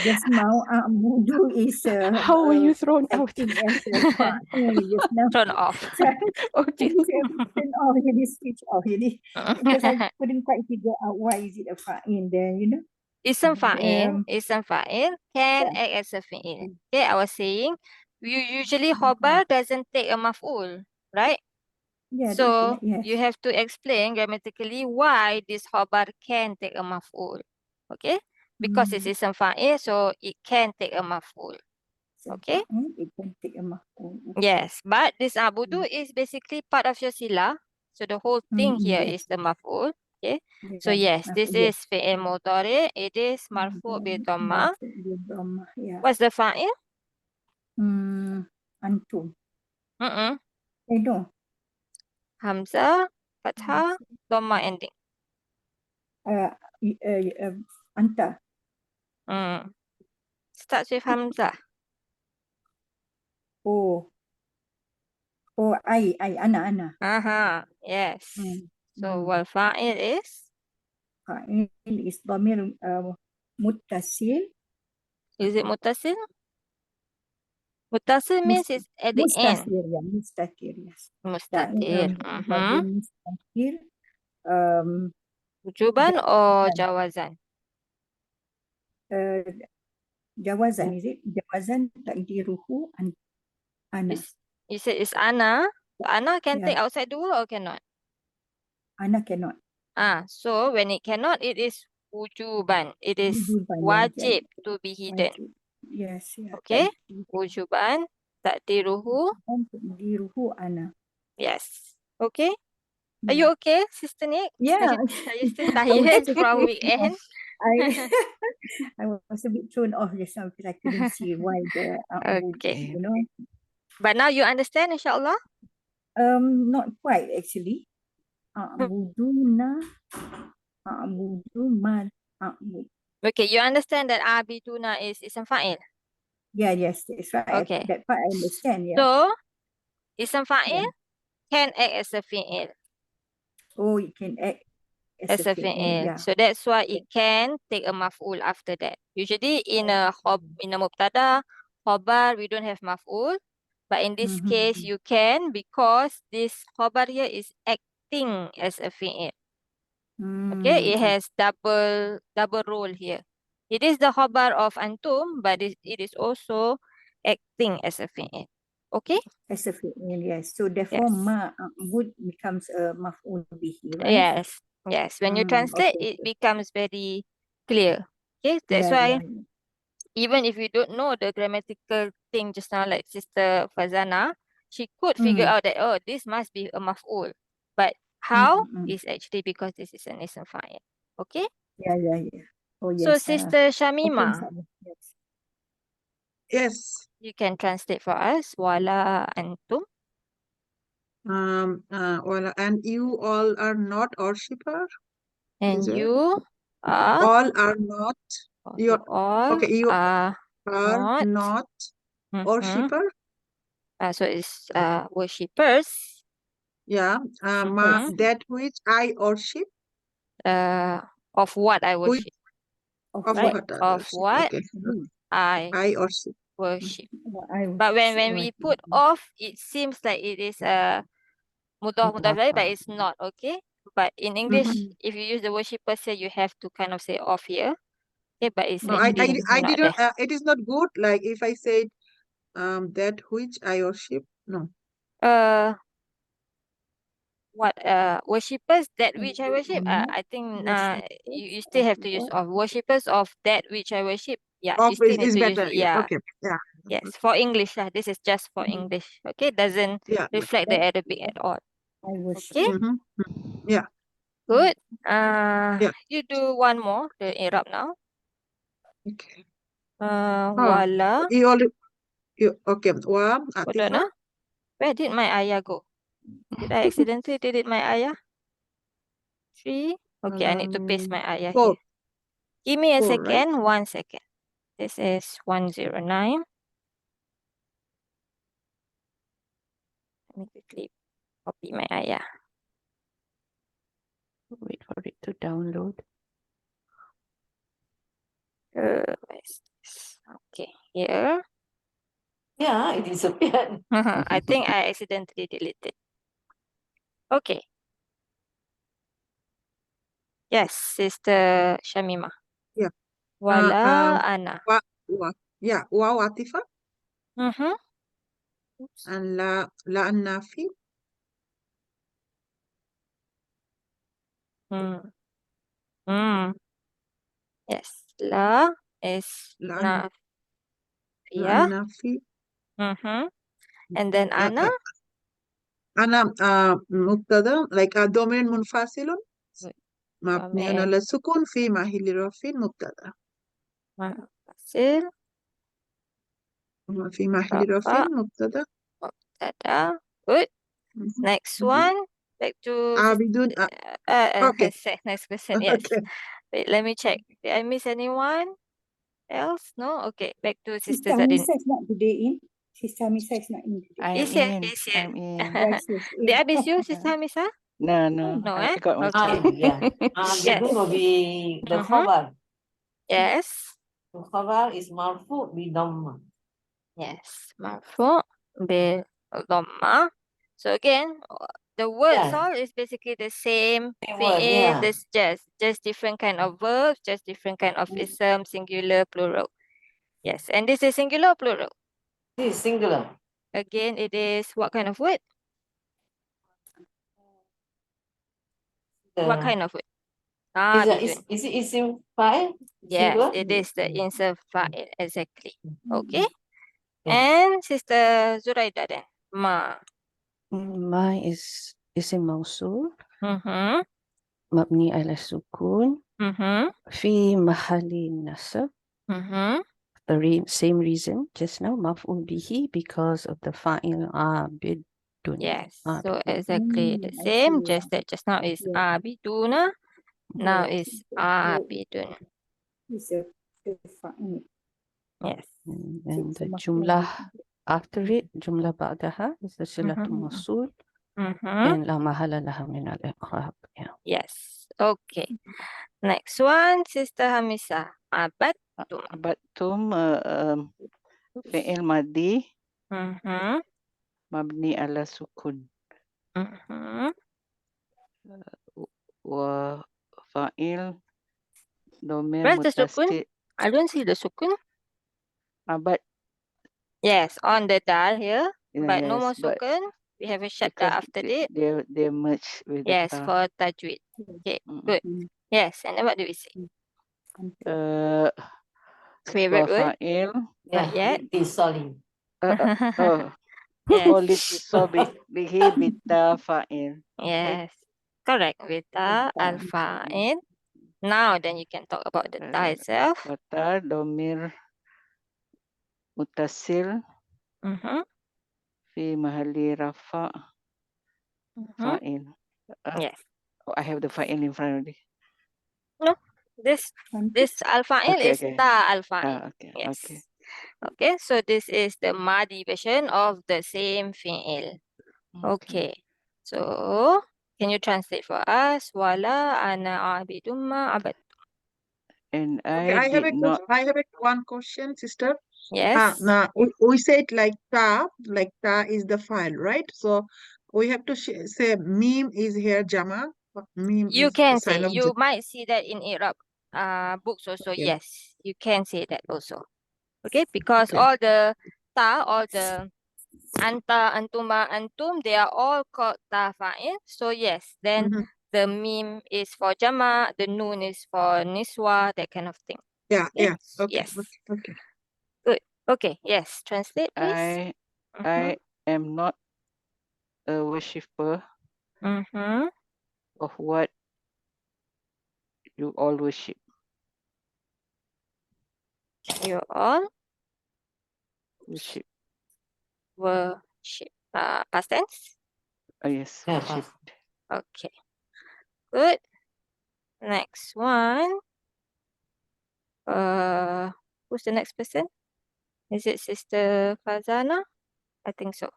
Speaker 6: just now wudu is
Speaker 3: How were you thrown out?
Speaker 6: acting as a fa'il just now.
Speaker 1: Turn off.
Speaker 3: Okay.
Speaker 6: Turn off, jadi switch off, jadi because I couldn't quite figure out why is it a fa'il there, you know.
Speaker 1: Ism fa'il can act as a fi'il. Okay, I was saying, usually khobar doesn't take a maf'ul, right?
Speaker 6: Yeah,
Speaker 1: So
Speaker 6: yes.
Speaker 1: you have to explain grammatically why this khobar can take a maf'ul. Okay? Because it's ism fa'il, so it can take a maf'ul. Okay?
Speaker 6: It can take a maf'ul.
Speaker 1: Yes, but this abudu is basically part of your sila. So the whole thing here is the maf'ul. Okay? So yes, this is fi'il mudhari. It is marfu' bi dhamma.
Speaker 6: Yeah.
Speaker 1: What's the fa'il?
Speaker 6: Antum.
Speaker 1: Mm-mm.
Speaker 6: I know.
Speaker 1: Hamzah, fathah, dhamma ending.
Speaker 6: Anta.
Speaker 1: Starts with hamzah.
Speaker 6: Oh, ana.
Speaker 1: Yes. So wal fa'il is?
Speaker 6: Fa'il is dhamir muttasil.
Speaker 1: Is it muttasil? Muttasil means it's at the end.
Speaker 6: Mustatir, yes.
Speaker 1: Mustatir.
Speaker 6: Mustatir.
Speaker 1: Wujuban or jawazan?
Speaker 6: Jawazan, is it? Jawazan takdiruhu ana.
Speaker 1: You said it's ana. So ana can take outside the word or cannot?
Speaker 6: Ana cannot.
Speaker 1: So when it cannot, it is wujuban. It is wajib to be hidden.
Speaker 6: Yes, yeah.
Speaker 1: Okay? Wujuban takdiruhu.
Speaker 6: Takdiruhu ana.
Speaker 1: Yes. Okay? Are you okay, Sister Nick?
Speaker 6: Yeah.
Speaker 1: Are you still tired from weekend?
Speaker 6: I was a bit thrown off just now because I couldn't see why the
Speaker 1: Okay.
Speaker 6: you know.
Speaker 1: But now you understand, inshallah?
Speaker 6: Not quite actually. A'buduna, a'budu a'bud.
Speaker 1: Okay, you understand that abiduna is ism fa'il?
Speaker 6: Yeah, yes, that's right.
Speaker 1: Okay.
Speaker 6: That part I understand, yeah.
Speaker 1: So, ism fa'il can act as a fi'il.
Speaker 6: Oh, it can act
Speaker 1: As a fi'il. So that's why it can take a maf'ul after that. Usually in a mubtada, khobar, we don't have maf'ul. But in this case, you can because this khobar here is acting as a fi'il. Okay, it has double role here. It is the khobar of antum, but it is also acting as a fi'il. Okay?
Speaker 6: As a fi'il, yes. So therefore, ma'bud becomes a maf'ul bihi, right?
Speaker 1: Yes. Yes. When you translate, it becomes very clear. Okay, that's why even if you don't know the grammatical thing just now, like Sister Fazana, she could figure out that, oh, this must be a maf'ul. But how is actually because this is an ism fa'il. Okay?
Speaker 6: Yeah. Oh, yes.
Speaker 1: So, Sister Shamima,
Speaker 7: Yes.
Speaker 1: you can translate for us. Wala antum.
Speaker 7: Well, and you all are not worshipper.
Speaker 1: And you are?
Speaker 7: All are not.
Speaker 1: You all
Speaker 7: okay, you
Speaker 1: are
Speaker 7: not worshipper.
Speaker 1: So it's worshippers.
Speaker 7: Yeah. That which I worship.
Speaker 1: Of what I worship.
Speaker 7: Of
Speaker 1: what I
Speaker 7: worship.
Speaker 1: But when we put off, it seems like it is a mudah but it's not, okay? But in English, if you use the worshippers here, you have to kind of say off here. Okay, but it's
Speaker 7: No, I
Speaker 1: actually
Speaker 7: didn't. It is not good. Like if I said that which I worship. No.
Speaker 1: What worshippers that which I worship? I think you still have to use of worshippers of that which I worship. Yeah, you
Speaker 7: Of
Speaker 1: still need
Speaker 7: is
Speaker 1: to use
Speaker 7: better. Yeah.
Speaker 1: yeah.
Speaker 7: Okay. Yeah.
Speaker 1: Yes, for English lah. This is just for English. Okay, doesn't
Speaker 7: Yeah.
Speaker 1: reflect the Arabic at all.
Speaker 6: I worship.
Speaker 1: Okay,
Speaker 7: Yeah.
Speaker 1: good.
Speaker 7: Yeah.
Speaker 1: You do one more, the Iraab now.
Speaker 7: Okay.
Speaker 1: Wala.
Speaker 7: Okay. Wa
Speaker 1: Hold on,
Speaker 7: Atifa.
Speaker 1: Where did my ayah go? Did I accidentally delete my ayah? 3. Okay, I need to paste my ayah
Speaker 7: 4.
Speaker 1: here. Give me a
Speaker 7: 4, right?
Speaker 1: second. 1 second. This is 109. Let me quickly copy my ayah.
Speaker 3: Wait for it to download.
Speaker 1: Where's this? Okay, here.
Speaker 2: Yeah, it disappeared.
Speaker 1: I think I accidentally deleted. Okay. Yes, Sister Shamima.
Speaker 7: Yeah.
Speaker 1: Wala ana.
Speaker 7: Yeah. Wa Atifa
Speaker 1: Oops.
Speaker 7: and La Nafi.
Speaker 1: Yes. La is
Speaker 7: La
Speaker 1: Nafia.
Speaker 7: Nafi.
Speaker 1: And then ana.
Speaker 7: Ana مبتدا like ضمير منفصل مبني
Speaker 1: ضمير.
Speaker 7: على السكون في محل رفع مبتدا
Speaker 1: منفصل.
Speaker 7: في محل رفع
Speaker 1: رفع.
Speaker 7: مبتدا.
Speaker 1: Mubtada. Good. Next one. Back to
Speaker 7: عابدون. Okay.
Speaker 1: next question. Yes.
Speaker 7: Okay.
Speaker 1: Wait, let me check. Did I miss anyone else? No? Okay. Back to Sister
Speaker 6: Sister
Speaker 1: Zadin.
Speaker 6: Misa is not today in. Sister Misa is not in today.
Speaker 4: I'm
Speaker 1: Is here.
Speaker 4: in.
Speaker 1: Is here.
Speaker 4: I'm in.
Speaker 6: Yes, yes,
Speaker 1: Did I miss you, Sister Hamisa?
Speaker 4: No, no.
Speaker 1: No,
Speaker 4: I got my
Speaker 1: Okay.
Speaker 4: chance.
Speaker 2: Yeah.
Speaker 1: Yes.
Speaker 2: Bidun will be the
Speaker 1: Mhm.
Speaker 2: khabar.
Speaker 1: Yes.
Speaker 2: The khabar is marfu bi dhamma.
Speaker 1: Yes. Marfu bil dhamma. So again, the words
Speaker 2: Yeah.
Speaker 1: all is basically the same
Speaker 2: Same word,
Speaker 1: fi'il,
Speaker 2: yeah.
Speaker 1: this just different kind of verbs, just different kind of ism, singular, plural. Yes. And this is singular or plural?
Speaker 2: This is singular.
Speaker 1: Again, it is what kind of word? What kind of word? Bidun.
Speaker 2: Is it isim fa'il?
Speaker 1: Yes,
Speaker 2: Singular?
Speaker 1: it is the insert fa'il, exactly. Okay.
Speaker 2: Yeah.
Speaker 1: And Sister Zuraida then. Ma.
Speaker 3: Mine is isim mausul
Speaker 1: Mm-hmm.
Speaker 3: mabni ala sukun
Speaker 1: Mm-hmm.
Speaker 3: fi mahali nasab.
Speaker 1: Mm-hmm.
Speaker 3: Same reason just now, maf'ul bihi, because of the fa'il abidun.
Speaker 1: Yes. So
Speaker 3: Abidun.
Speaker 1: exactly the
Speaker 6: I
Speaker 1: same,
Speaker 6: see,
Speaker 1: just that just now is
Speaker 6: Yeah.
Speaker 1: abiduna, now
Speaker 6: Yeah.
Speaker 1: is abidun.
Speaker 6: It's a fa'il.
Speaker 1: Yes.
Speaker 3: And
Speaker 6: So
Speaker 3: the
Speaker 6: maf'ul
Speaker 3: jumlah
Speaker 6: bihi.
Speaker 3: after it, jumlah ba'daha is the silatu
Speaker 1: Mhm.
Speaker 3: mawsul
Speaker 1: Mm-hmm.
Speaker 3: and la mahala laha min al-i'rab. Yeah.
Speaker 1: Yes. Okay. Next one, Sister Hamisa. Abattum.
Speaker 4: Abattum fi'il madi
Speaker 1: Mm-hmm.
Speaker 4: mabni ala sukun
Speaker 1: Mm-hmm.
Speaker 4: wa fa'il domir
Speaker 1: Where's the sukun?
Speaker 4: mutasqil.
Speaker 1: I don't see the sukun.
Speaker 4: Abat,
Speaker 1: Yes, on the dal here, but no more
Speaker 4: yes, but
Speaker 1: sukun. We have a shadda
Speaker 4: because
Speaker 1: after it.
Speaker 4: they merge with
Speaker 1: Yes,
Speaker 4: the
Speaker 1: for tajweed. Okay, good.
Speaker 6: Mm.
Speaker 1: Yes, and then what do we say?
Speaker 4: wa
Speaker 1: Favorite word?
Speaker 4: fa'il
Speaker 1: Not yet.
Speaker 2: Itisali.
Speaker 1: Yes.
Speaker 4: bihi bita fa'il.
Speaker 1: Yes. Correct. Vita al-fa'il. Now then you can talk about the ta itself.
Speaker 4: Wata domir mutasil
Speaker 1: Mm-hmm.
Speaker 4: fi mahali rafa
Speaker 1: Mm-hmm.
Speaker 4: fa'il.
Speaker 1: Yes.
Speaker 4: Oh, I have the fa'il in front of this.
Speaker 1: No, this al-fa'il
Speaker 4: Okay,
Speaker 1: is
Speaker 4: okay.
Speaker 1: ta al-fa'il.
Speaker 4: Okay,
Speaker 1: Yes.
Speaker 4: okay.
Speaker 1: Okay, so this is the madi version of the same fi'il. Okay. So, can you translate for us? Wala ana abidum ma abad.
Speaker 4: And
Speaker 7: Okay,
Speaker 4: I did not.
Speaker 7: I have one question, sister.
Speaker 1: Yes.
Speaker 7: Now we said like ta is the file, right? So we have to say meme is here jama. Meme
Speaker 1: You
Speaker 7: is
Speaker 1: can
Speaker 7: the sign
Speaker 1: say.
Speaker 7: of
Speaker 1: You might see that in Iraab books also.
Speaker 7: Okay.
Speaker 1: Yes, you can say that also. Okay, because
Speaker 7: Okay.
Speaker 1: all the ta, all the anta, antuma, antum, they are all called ta fa'il. So yes, then
Speaker 7: Mhm.
Speaker 1: the mim is for jama, the noon is for niswa, that kind of thing.
Speaker 7: Yeah, yeah. Okay,
Speaker 1: Yes.
Speaker 7: okay, okay.
Speaker 1: Good. Okay, yes. Translate, please.
Speaker 4: I am not a worshipper
Speaker 1: Mm-hmm.
Speaker 4: of what you all worship.
Speaker 1: You all
Speaker 4: Worship.
Speaker 1: worship. Past tense?
Speaker 4: Yes,
Speaker 2: Yeah,
Speaker 4: worship.
Speaker 1: Okay. Good. Next one. Who's the next person? Is it Sister Fazana? I think so.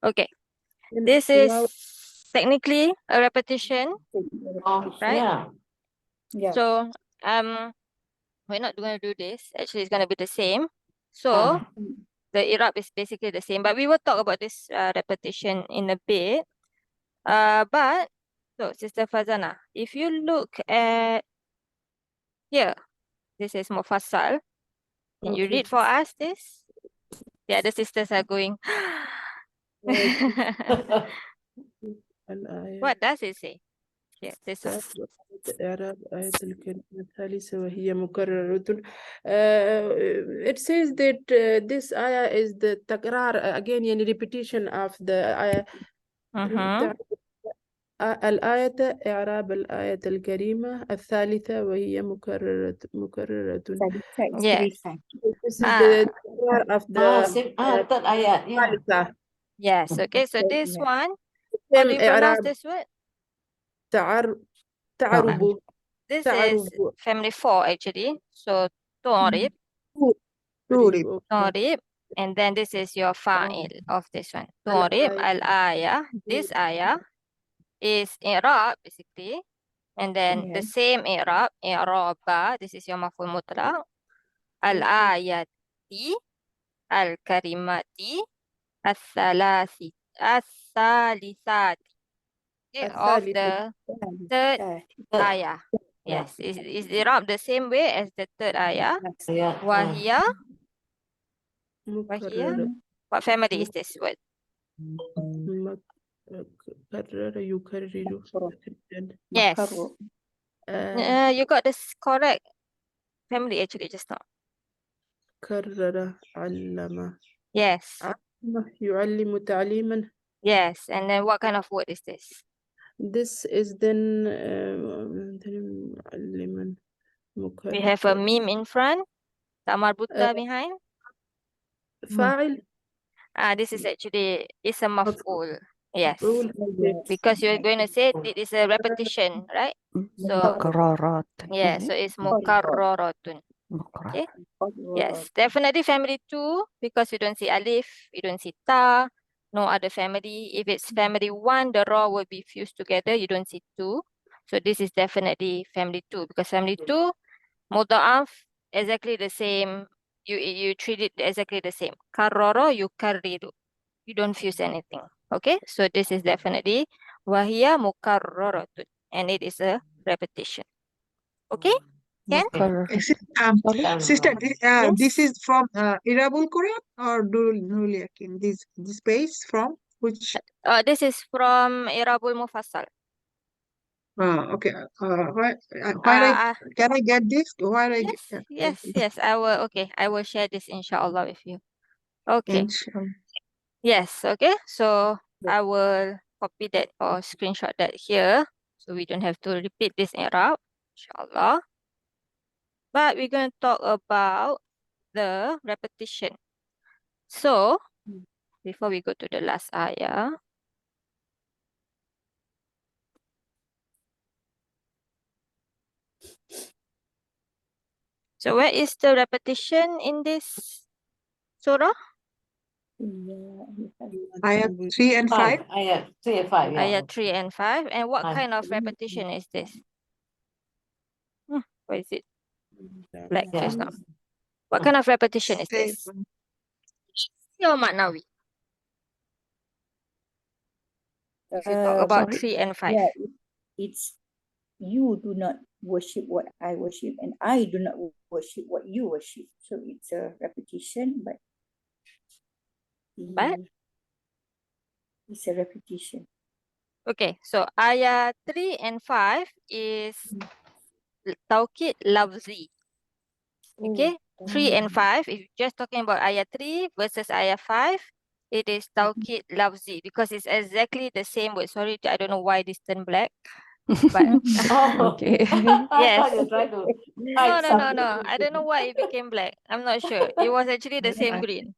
Speaker 1: Okay. This is technically a repetition,
Speaker 2: Oh,
Speaker 1: right?
Speaker 2: yeah.
Speaker 6: Yeah.
Speaker 1: So we're not going to do this. Actually, it's going to be the same. So the Iraab is basically the same, but we will talk about this repetition in a bit. But so Sister Fazana, if you look at here, this is Mufassal. Can you
Speaker 5: Okay.
Speaker 1: read for us this? The other sisters are going.
Speaker 5: الآية
Speaker 1: What does it say? Yes, this one.
Speaker 5: إعراب آية الكلمة الثالثة وهي مكررة. It says that this ayah is the تكرار again يعني repetition of the ayah. الآية إعراب الآية الكريمة الثالثة وهي مكررة.
Speaker 1: Yes.
Speaker 5: This is the تكرار of the
Speaker 2: third ayat, yeah.
Speaker 5: الثالثة.
Speaker 1: Yes. Okay. So this one, how
Speaker 5: Same
Speaker 1: do you pronounce
Speaker 5: إعراب
Speaker 1: this word?
Speaker 5: تعرب.
Speaker 1: This
Speaker 5: تعرب.
Speaker 1: is family 4 actually. So torib, torib, and then this is your fa'il of this one. Torib al-ayah. This ayah is i'rab basically, and then the same i'rab, i'raba. This is your maf'ul mutlaq. Al-ayati, al-karimati, as-salasi, as-salisati. Of the third ayah. Yes, is i'rab the same way as the third ayah? Wahia. Wahia. What family is this word?
Speaker 5: كرر يكرر.
Speaker 1: Yes. You got this correct family actually just now.
Speaker 5: كرر علم.
Speaker 1: Yes.
Speaker 5: يعلم تعليما.
Speaker 1: Yes. And then what kind of word is this?
Speaker 5: This is then معلما.
Speaker 1: We have a meme in front, tamar buta behind.
Speaker 5: فاعل.
Speaker 1: This is actually is a maf'ul. Yes.
Speaker 5: مفعول.
Speaker 1: Because you're going to say it is a repetition, right? So
Speaker 3: مكررات.
Speaker 1: yeah, so it's mukarraratun. Okay. Yes, definitely family 2 because you don't see alif, you don't see ta, no other family. If it's family 1, the raw will be fused together. You don't see 2. So this is definitely family 2 because family 2, muda'af, exactly the same. You treat it exactly the same. Karrara, you karriru. You don't fuse anything. Okay, so this is definitely wahia mukarraratun, and it is a repetition. Okay, Ken?
Speaker 7: Sister,
Speaker 1: Yes.
Speaker 7: this is from Irabul Quran or Nurul Yakin? This page from which?
Speaker 1: This is from Irabul Mufassal.
Speaker 7: Okay. Where can I get this? Where I
Speaker 1: Yes, yes. I will. Okay, I will share this inshallah with you. Okay. Yes. Okay. So I will copy that or screenshot that here, so we don't have to repeat this Irab, inshallah. But we're going to talk about the repetition. So before we go to the last ayah. So where is the repetition in this surah?
Speaker 7: Ayat 3 and 5.
Speaker 2: Ayat 3 and 5, yeah.
Speaker 1: Ayat 3 and 5. And what kind of repetition is this? What is it? Black just now. What kind of repetition is this? Your Maknawi. If you talk about 3 and 5.
Speaker 6: Yeah, it's you do not worship what I worship, and I do not worship what you worship. So it's a repetition, but
Speaker 1: But
Speaker 6: it's a repetition.
Speaker 1: okay, so ayat 3 and 5 is taukid lafzi. Okay, 3 and 5, if you're just talking about ayat 3 versus ayat 5, it is taukid lafzi because it's exactly the same word. Sorry, I don't know why this turned black, but
Speaker 2: Oh,
Speaker 3: Okay.
Speaker 2: I
Speaker 1: yes.
Speaker 2: thought you trying to
Speaker 1: No,
Speaker 2: hide
Speaker 1: no, no,
Speaker 2: something.
Speaker 1: no. I don't know why it became black. I'm not sure. It was actually the same green.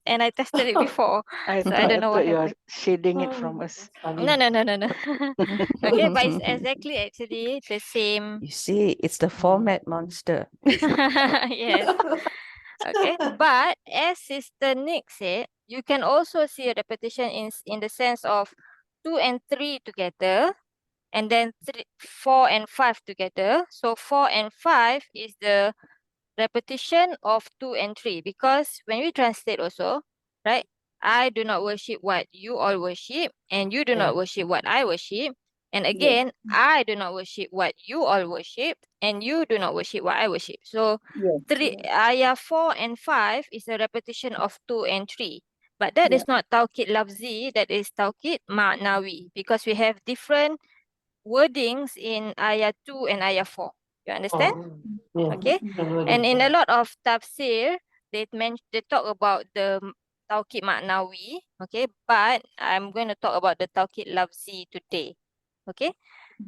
Speaker 1: And I tested it before. So I don't know what
Speaker 4: thought you are
Speaker 1: happened.
Speaker 4: shading it from us.
Speaker 2: That's funny.
Speaker 1: No, no, no, no, no. Okay, but it's exactly actually the same.
Speaker 3: You see, it's the format monster.
Speaker 1: Yes. Okay. But as Sister Nick said, you can also see a repetition in the sense of 2 and 3 together, and then 4 and 5 together. So 4 and 5 is the repetition of 2 and 3, because when we translate also, right? I do not worship what you all worship, and you do not worship what I worship. And again, I do not worship what you all worship, and you do not worship what I worship. So ayah 4 and 5 is a repetition of 2 and 3. But that is not taukid lafzi, that is taukid ma'nawi, because we have different wordings in ayah 2 and ayah 4. You understand?
Speaker 2: Yeah.
Speaker 1: Okay. And in a lot of tafsir, they talk about the taukid maknawi, okay, but I'm going to talk about the taukid lafzi today. Okay.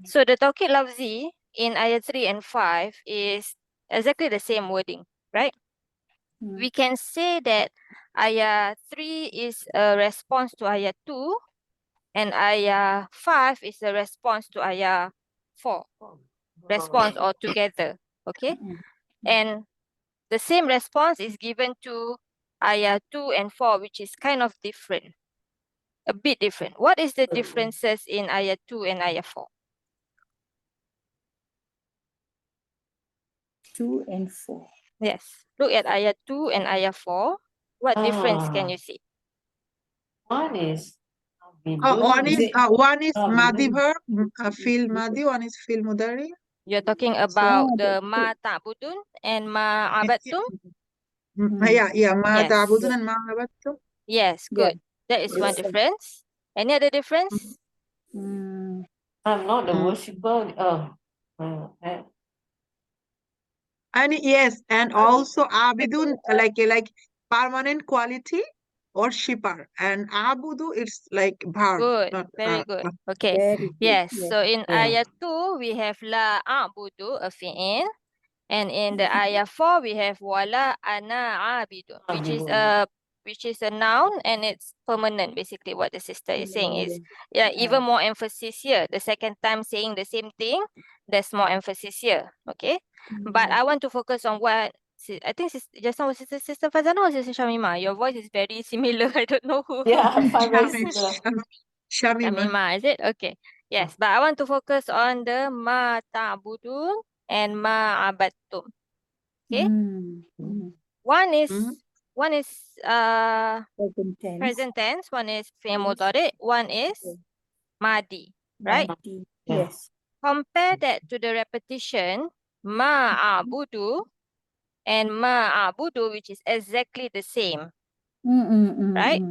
Speaker 1: So the taukid lafzi in ayat 3 and 5 is exactly the same wording, right? We can say that ayat 3 is a response to ayat 2, and ayat 5 is a response to ayat 4. Response all together. Okay. And the same response is given to ayah 2 and 4, which is kind of different, a bit different. What is the differences in ayah 2 and ayah 4?
Speaker 6: 2 and 4.
Speaker 1: Yes, look at ayah 2 and ayah 4. What difference can you see?
Speaker 2: One is
Speaker 7: One is Madi
Speaker 2: Bidun.
Speaker 7: verb, fil Madi, one is fil Mudari.
Speaker 1: You're talking about the ma ta'budun and ma abadtum?
Speaker 7: Yeah, ma
Speaker 1: Yes.
Speaker 7: ta'budun and ma abattum.
Speaker 1: Yes, good. That is one difference. Any other difference?
Speaker 2: I'm not the worshipper.
Speaker 7: And yes, and also abidun, like permanent quality or shipper, and abudu it's like verb.
Speaker 1: Good,
Speaker 7: Not,
Speaker 1: very good. Okay.
Speaker 6: Very good.
Speaker 1: Yes,
Speaker 6: Yes.
Speaker 1: so in ayah 2, we have la a'budu, a fi'il. And in the ayah 4, we have wala ana abidun, which is a noun, and it's permanent. Basically, what the sister is saying is, even more emphasis here. The second time saying the same thing, there's more emphasis here. Okay, but I want to focus on what I think just now was Sister Fazana or Sister Shamima. Your voice is very similar. I don't know who.
Speaker 2: Yeah, very similar.
Speaker 7: Shamima.
Speaker 1: Shamima, is it? Okay. Yes, but I want to focus on the ma ta'budun and ma abattum. Okay. One is present tense, one is fi'il mudhari', one is madi, right?
Speaker 6: Yes.
Speaker 1: Compare that to the repetition ma'abudu and ma'abudu, which is exactly the same, right?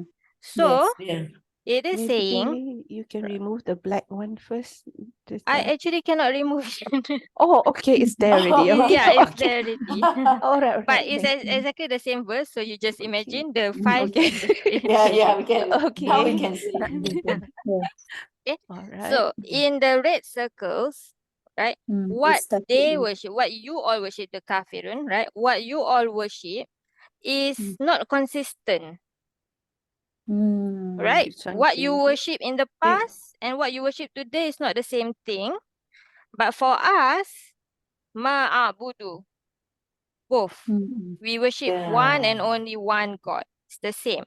Speaker 1: So it is saying,
Speaker 3: Maybe you can remove the black one first.
Speaker 1: I actually cannot remove it.
Speaker 3: Oh, okay, it's there already.
Speaker 1: Yeah, it's
Speaker 3: Okay.
Speaker 1: there already.
Speaker 3: All right,
Speaker 1: But
Speaker 3: okay.
Speaker 1: it's exactly the same verse, so you just imagine the 5
Speaker 3: Okay.
Speaker 1: and the 3.
Speaker 2: Yeah, we can.
Speaker 3: Okay.
Speaker 2: Now we can see.
Speaker 1: Okay.
Speaker 3: All right.
Speaker 1: So in the red circles, right? What they worship, what you all worship, the kafirun, right? What you all worship is not consistent, right?
Speaker 3: Which one
Speaker 1: What you
Speaker 3: changes?
Speaker 1: worship in the past and what you worship today is not the same thing. But for us, ma'abudu, both. We worship one and only one God. It's the same.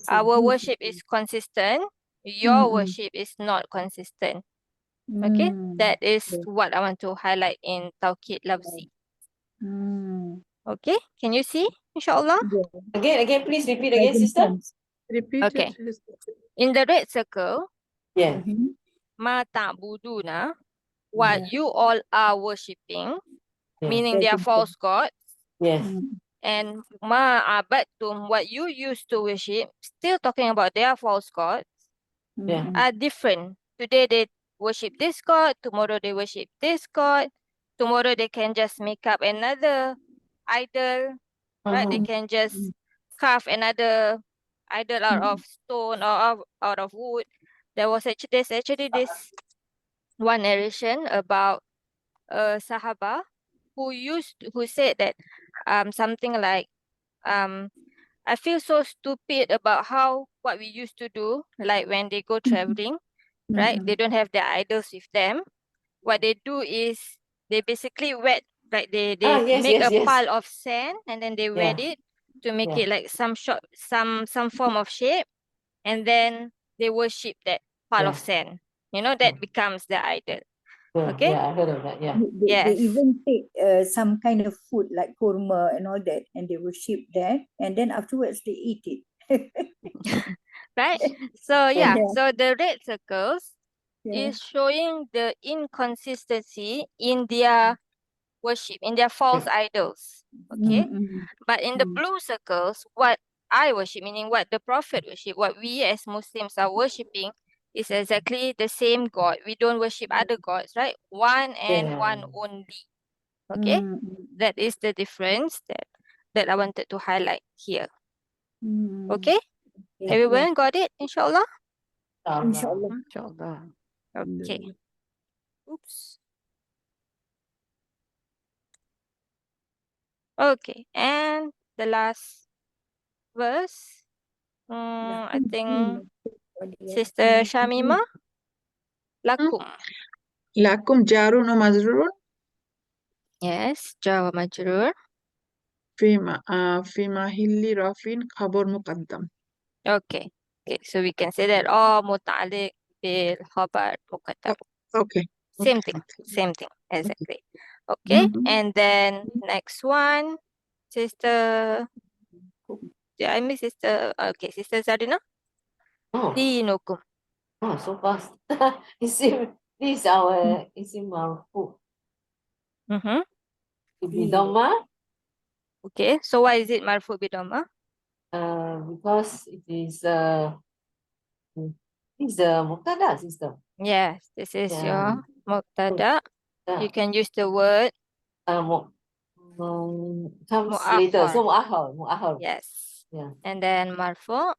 Speaker 1: Our worship is consistent. Your worship is not consistent. Okay, that is what I want to highlight in Tawqid Lafzi. Okay, can you see? Inshallah.
Speaker 2: Again, please repeat again, sister.
Speaker 5: Repeat
Speaker 1: Okay.
Speaker 5: it.
Speaker 1: In the red circle,
Speaker 2: Yeah.
Speaker 1: ma ta'buduna, what
Speaker 6: Yeah.
Speaker 1: you all are worshipping,
Speaker 2: Yeah.
Speaker 1: meaning they are false gods,
Speaker 2: Yes.
Speaker 1: and ma'abattum, what you used to worship, still talking about their false gods,
Speaker 2: Yeah.
Speaker 1: are different. Today they worship this god, tomorrow they worship this god, tomorrow they can just make up another idol, right? They can just carve another idol out of stone or out of wood. There's actually this one narration about a Sahaba who said that something like I feel so stupid about what we used to do, like when they go traveling, right? They don't have their idols with them. What they do is they basically like they
Speaker 2: Yes,
Speaker 1: make
Speaker 2: yes,
Speaker 1: a
Speaker 2: yes.
Speaker 1: pile of sand and then they wet
Speaker 2: Yeah.
Speaker 1: it to make
Speaker 2: Yeah.
Speaker 1: it like some form of shape, and then they worship that pile of
Speaker 2: Yeah.
Speaker 1: sand. That becomes the idol. Okay?
Speaker 2: Yeah, I heard of that. Yeah.
Speaker 6: They
Speaker 1: Yes.
Speaker 6: even take some kind of food like korma and all that, and they worship that, and then afterwards they eat it.
Speaker 1: Right? So yeah,
Speaker 6: Yeah.
Speaker 1: so the red circles
Speaker 6: Yeah.
Speaker 1: is showing the inconsistency in their worship, in their false idols. Okay? But in the blue circles, what I worship, meaning what the Prophet worship, what we as Muslims are worshipping, is exactly the same God. We don't worship other gods, right? One and one only. Okay? That is the difference that I wanted to highlight here. Okay? Everyone got it, inshallah?
Speaker 6: Inshallah.
Speaker 3: Inshallah.
Speaker 1: Okay. Oops. Okay, and the last verse, I think Sister Shamima, lakum.
Speaker 7: Lakum jarun wa majrurun
Speaker 1: Yes, Jawa Majrur.
Speaker 7: fi mahilli rafin khabar muqaddam.
Speaker 1: Okay, so we can say that all muta'alliq bil khabar muqaddam.
Speaker 7: Okay.
Speaker 1: Same thing, exactly. Okay, and then next one, Sister, did I miss Sister? Okay, Sister Zarina.
Speaker 2: Oh,
Speaker 1: Dinukum.
Speaker 2: so fast. This is our marfu. Bidoma,
Speaker 1: Okay, so why is it marfu bidoma?
Speaker 2: because it is the mubtada system.
Speaker 1: Yes, this is
Speaker 2: Yeah.
Speaker 1: your mubtada.
Speaker 2: Yeah.
Speaker 1: You can use the word
Speaker 2: Comes later. So
Speaker 1: mu'akhar.
Speaker 2: mu'akhar.
Speaker 1: Yes.
Speaker 2: Yeah.
Speaker 1: And then marfu.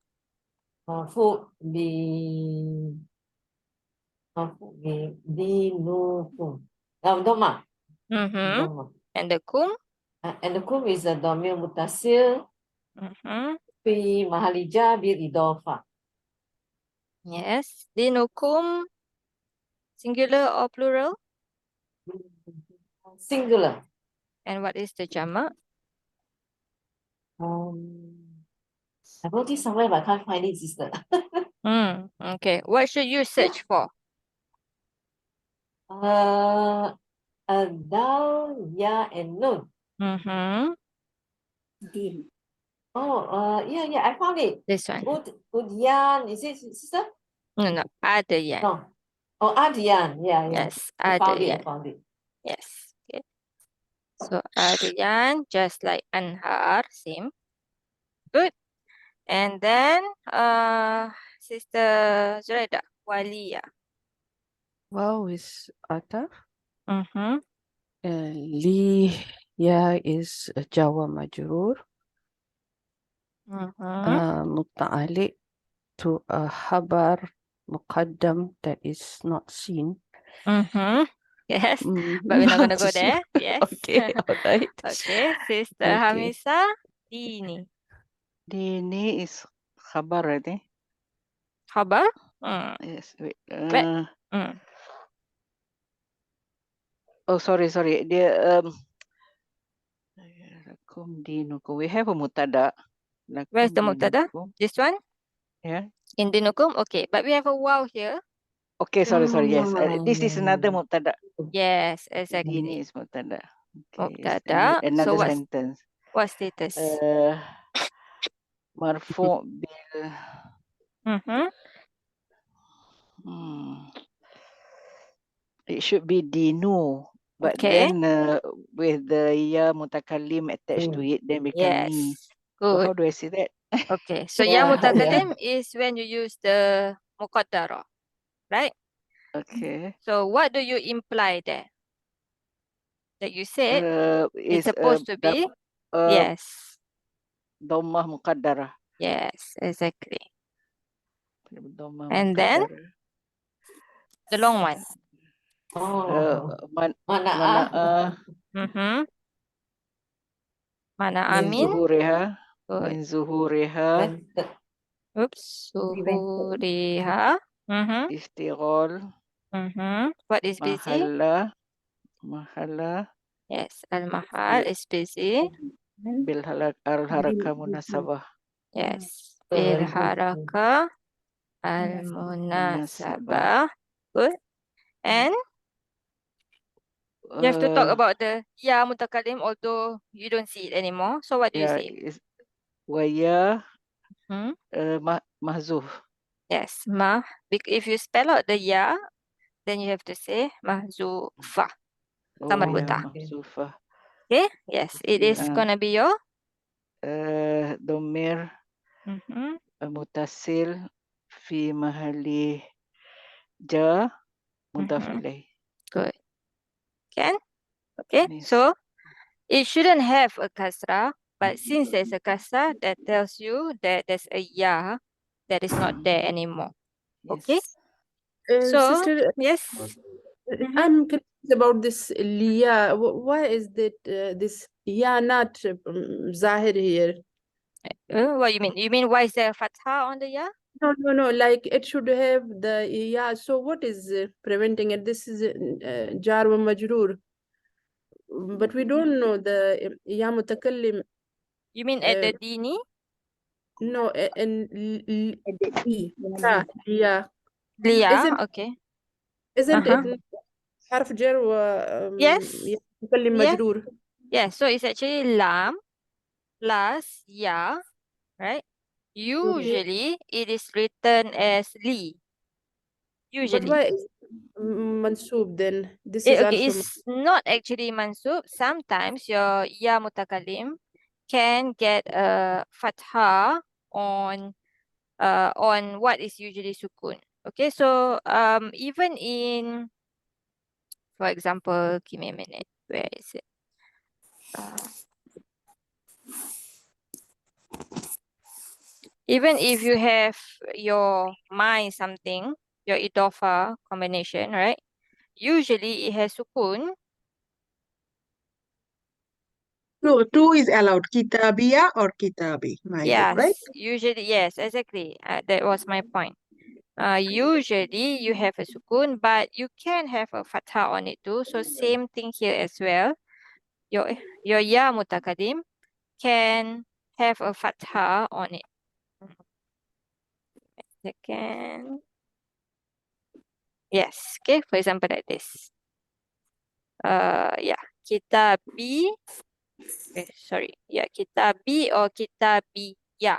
Speaker 2: Marfu dinukum. Doma. Doma.
Speaker 1: And the kum.
Speaker 2: And the kum is a domir mutasil fi mahalija bil idofa.
Speaker 1: Yes. Dinukum, singular or plural?
Speaker 2: Singular.
Speaker 1: And what is the jama'?
Speaker 2: I wrote it somewhere, but I can't find it, sister.
Speaker 1: Okay. What should you search for?
Speaker 2: Dal, ya, and nun.
Speaker 6: Din.
Speaker 2: Yeah, I found it.
Speaker 1: This one.
Speaker 2: Udyan, is it, sister?
Speaker 1: No. Adayan.
Speaker 2: No. Oh, Adian. Yeah.
Speaker 1: Yes.
Speaker 2: I
Speaker 1: Adayan.
Speaker 2: found it.
Speaker 1: Yes. Okay. So Adayan, just like Anhar, same. Good. And then Sister Zuraida, Waliya.
Speaker 3: Wow is ataf.
Speaker 1: Mm-hmm.
Speaker 3: Li ya is Jawa Majrur. Muta'alliq to a habar muqaddam that is not seen.
Speaker 1: Yes, but we're not gonna go there. Yes.
Speaker 3: Okay, all right.
Speaker 1: Okay, Sister
Speaker 3: Okay.
Speaker 1: Hamisa, Dini.
Speaker 4: Dini is khabar, I think.
Speaker 1: Khabar?
Speaker 4: Yes, wait.
Speaker 1: Wait.
Speaker 4: Oh, sorry. Dia lakum dinukum. We have a mutada.
Speaker 1: Where's the
Speaker 4: Lakum
Speaker 1: mutada?
Speaker 4: dinukum.
Speaker 1: This one?
Speaker 4: Yeah.
Speaker 1: In dinukum? Okay, but we have a wow here.
Speaker 4: Okay, sorry. Yes, this is another mutada.
Speaker 1: Yes,
Speaker 4: Dini
Speaker 1: exactly.
Speaker 4: is mutada. Okay,
Speaker 1: Mutada.
Speaker 4: another
Speaker 1: So
Speaker 4: sentence.
Speaker 1: what status?
Speaker 4: Marfu bil. It should be dinu, but
Speaker 1: Okay.
Speaker 4: then with the ya mutakallim attached to it, then become ni.
Speaker 1: Yes.
Speaker 4: So
Speaker 1: Good.
Speaker 4: how do I say that?
Speaker 1: Okay. So
Speaker 2: Yeah,
Speaker 1: ya mutakalim is when you use the muqaddara, right?
Speaker 4: Okay.
Speaker 1: So what do you imply there? That you said it's
Speaker 4: Is
Speaker 1: supposed to be? Yes.
Speaker 4: dhammah muqaddarah.
Speaker 1: Yes, exactly.
Speaker 4: Dhammah
Speaker 1: And then
Speaker 4: muqaddarah.
Speaker 1: the long one.
Speaker 2: Mana'ah.
Speaker 1: Mm-hmm. Mana
Speaker 4: Min
Speaker 1: amin.
Speaker 4: zuhuriha.
Speaker 1: Good.
Speaker 4: Min zuhuriha.
Speaker 2: Prevented.
Speaker 1: Oops. Suhuriha. Mm-hmm.
Speaker 4: Istighol.
Speaker 1: Mm-hmm. What is busy?
Speaker 4: Mahala.
Speaker 1: Yes. Al-mahal is busy.
Speaker 4: Bil haraka munasabah.
Speaker 1: Yes.
Speaker 2: Oh,
Speaker 1: Bil
Speaker 2: very good.
Speaker 1: haraka al-munasabah. Good. And you have to talk about the ya mutakalim, although you don't see it anymore. So what do you
Speaker 4: Yeah,
Speaker 1: say?
Speaker 4: is waya
Speaker 1: Hmm?
Speaker 4: mahzuf.
Speaker 1: Yes. If you spell out the ya, then you have to say mahzufa. Tambah dua ta.
Speaker 4: Mahzufah.
Speaker 1: Okay. Yes. It is gonna be your
Speaker 4: Domir mutasil fi mahali ja mudaf ilaih.
Speaker 1: Good. Can? Okay.
Speaker 4: Yes.
Speaker 1: So it shouldn't have a kasra, but since there's a kasra, that tells you that there's a ya that is not there anymore. Okay.
Speaker 4: Yes.
Speaker 1: So
Speaker 5: Sister,
Speaker 1: yes.
Speaker 5: I'm confused about this liya. Why is that this ya not zahir here?
Speaker 1: What you mean? You mean why is there a fatha on the ya?
Speaker 5: No. Like it should have the ya. So what is preventing it? This is jar wa majroor. But we don't know the ya mutakallim.
Speaker 1: You mean at the dini?
Speaker 5: No, and
Speaker 1: Liya. Okay.
Speaker 5: Isn't it harf jar wa
Speaker 1: Yes.
Speaker 5: ya mutakallim
Speaker 1: Yes.
Speaker 5: majroor?
Speaker 1: Yes. So it's actually lam plus ya, right? Usually it is written as li. Usually.
Speaker 5: But why is mansoob then? This is
Speaker 1: Okay,
Speaker 5: also
Speaker 1: it's not actually mansub. Sometimes your ya mutakalim can get a fatha on what is usually sukun. Okay, so even in, for example, give me a minute. Where is it? Even if you have your something, your idofa combination, right? Usually it has sukun.
Speaker 7: Two is allowed, kitabiya or kitabi,
Speaker 1: Yes,
Speaker 7: right?
Speaker 1: usually, yes, exactly. That was my point. Usually you have a sukun, but you can have a fatha on it too. So same thing here as well. Your ya mutakadim can have a fatha on it. Second. Yes. Okay. For example, like this. Yeah. Kitabi. Sorry. Yeah. Kitabi or kitabiya.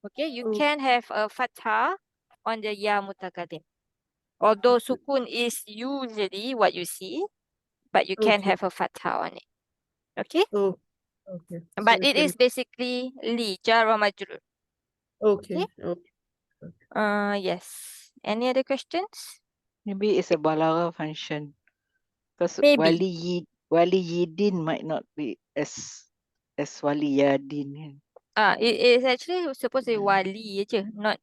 Speaker 1: Okay. You can have a fatha on the ya mutakadim. Although sukun is usually what you see, but you can have a fatha on it. Okay?
Speaker 5: Okay.
Speaker 1: But
Speaker 5: So
Speaker 1: it is basically li, jar wa majrur.
Speaker 5: okay.
Speaker 1: Yes. Any other questions?
Speaker 4: Maybe it's a balagha function. Because
Speaker 1: Maybe.
Speaker 4: wali yidin might not be as wali yadin.
Speaker 1: It is actually supposed to be wali je, not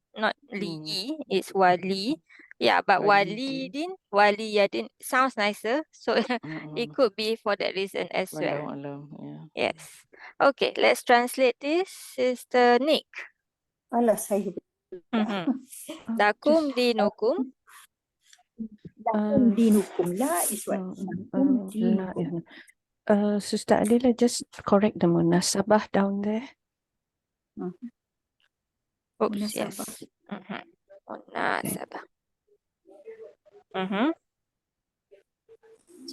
Speaker 1: li. It's wali. Yeah, but wali yadin sounds nicer. So it could be for that reason as well.
Speaker 4: Yeah.
Speaker 1: Yes. Okay, let's translate this. Sister Nick.
Speaker 6: Alah, saya
Speaker 1: Lakum dinukum.
Speaker 6: lakum dinukum la is what? Lakum dinukum.
Speaker 3: Sister Adila, just correct the munasabah down there.
Speaker 1: Oops, yes. Munasabah.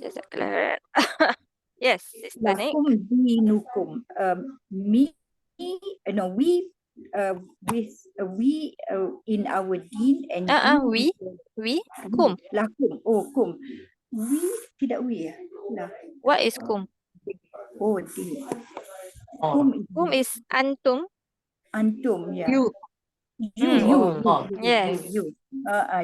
Speaker 1: Jazakallah. Yes, Sister Nick.
Speaker 6: Lakum dinukum. We in our deen and
Speaker 1: We kum.
Speaker 6: lakum. Oh, kum. We, tidak we ya? Lah.
Speaker 1: What is kum?
Speaker 6: Oh, di.
Speaker 2: All.
Speaker 6: Kum is
Speaker 1: Kum is antum.
Speaker 6: antum, ya.
Speaker 7: You.
Speaker 2: You. All.
Speaker 1: Yes.
Speaker 6: You.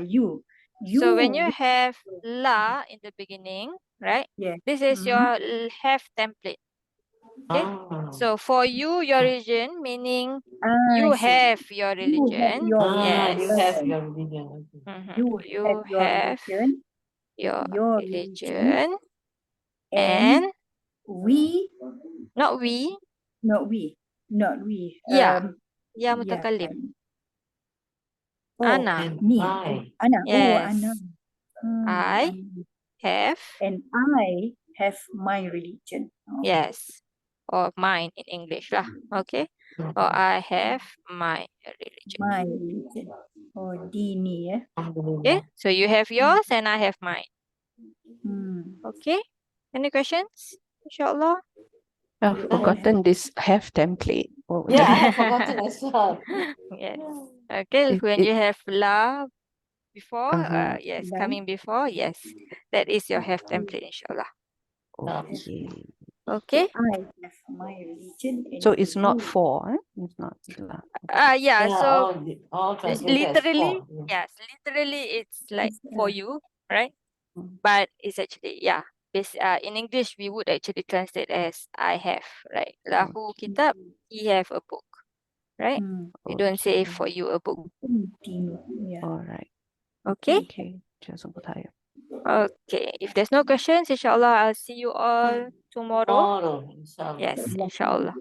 Speaker 6: You. You.
Speaker 1: So when you have la in the beginning, right?
Speaker 6: Yes.
Speaker 1: This is your have template. Okay. So for you, your religion, meaning you
Speaker 6: I see.
Speaker 1: have your
Speaker 6: You have
Speaker 1: religion.
Speaker 6: your
Speaker 1: Yes.
Speaker 2: You have your religion. Okay.
Speaker 6: You have your religion,
Speaker 1: and
Speaker 6: we,
Speaker 1: not we.
Speaker 6: not we.
Speaker 1: Ya. Ya
Speaker 6: Yeah.
Speaker 1: mutakallim.
Speaker 6: Oh,
Speaker 1: Ana.
Speaker 2: And
Speaker 6: me.
Speaker 2: I.
Speaker 6: Ana. Oh,
Speaker 1: Yes.
Speaker 6: Ana.
Speaker 1: I have.
Speaker 6: And I have my religion. Oh.
Speaker 1: Yes. Or mine in English lah. Okay. Or I have my religion.
Speaker 6: My religion. Oh, dini ya.
Speaker 1: Okay. So you have yours and I have mine.
Speaker 6: Hmm.
Speaker 1: Okay. Any questions? Inshallah.
Speaker 3: I've forgotten this have template. Oh,
Speaker 2: Yeah, I have forgotten as well.
Speaker 1: Yes. Okay. When you have la before, yes,
Speaker 6: La.
Speaker 1: coming before, yes, that is your have template, inshallah.
Speaker 3: okay.
Speaker 1: Okay.
Speaker 6: I have my religion. And
Speaker 3: So it's not
Speaker 6: you.
Speaker 3: for, It's not. lah.
Speaker 1: Yeah. So
Speaker 2: all translated
Speaker 1: literally,
Speaker 2: as for.
Speaker 1: yes, literally it's like
Speaker 6: It's,
Speaker 1: for you, right? But it's actually, yeah. In English, we would actually translate as I have, right? Lahu kitab, he have a book, right? We don't say for you a book.
Speaker 6: Yeah.
Speaker 3: All right.
Speaker 1: Okay?
Speaker 3: Okay. Jazakallah.
Speaker 1: Okay. If there's no questions, inshallah, I'll see you all tomorrow.
Speaker 2: Tomorrow, inshallah.
Speaker 1: Yes, inshallah.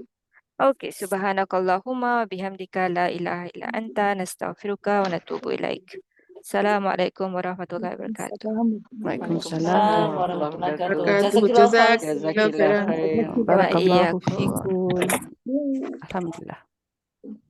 Speaker 1: Okay. Subhanakallahumma bihamdika la ilaha illa anta nastaghfiruka wa natubu ilaik. Assalamualaikum warahmatullahi wabarakatuh.
Speaker 3: Waalaikumsalam.
Speaker 2: Warahmatullahi wabarakatuh.
Speaker 7: Barakatuh.
Speaker 2: Jazakallah
Speaker 7: Jazakallah
Speaker 2: khairan.
Speaker 7: khairan.
Speaker 3: Barakallahu
Speaker 1: Wa iyyakum.
Speaker 3: fikum. Alhamdulillah.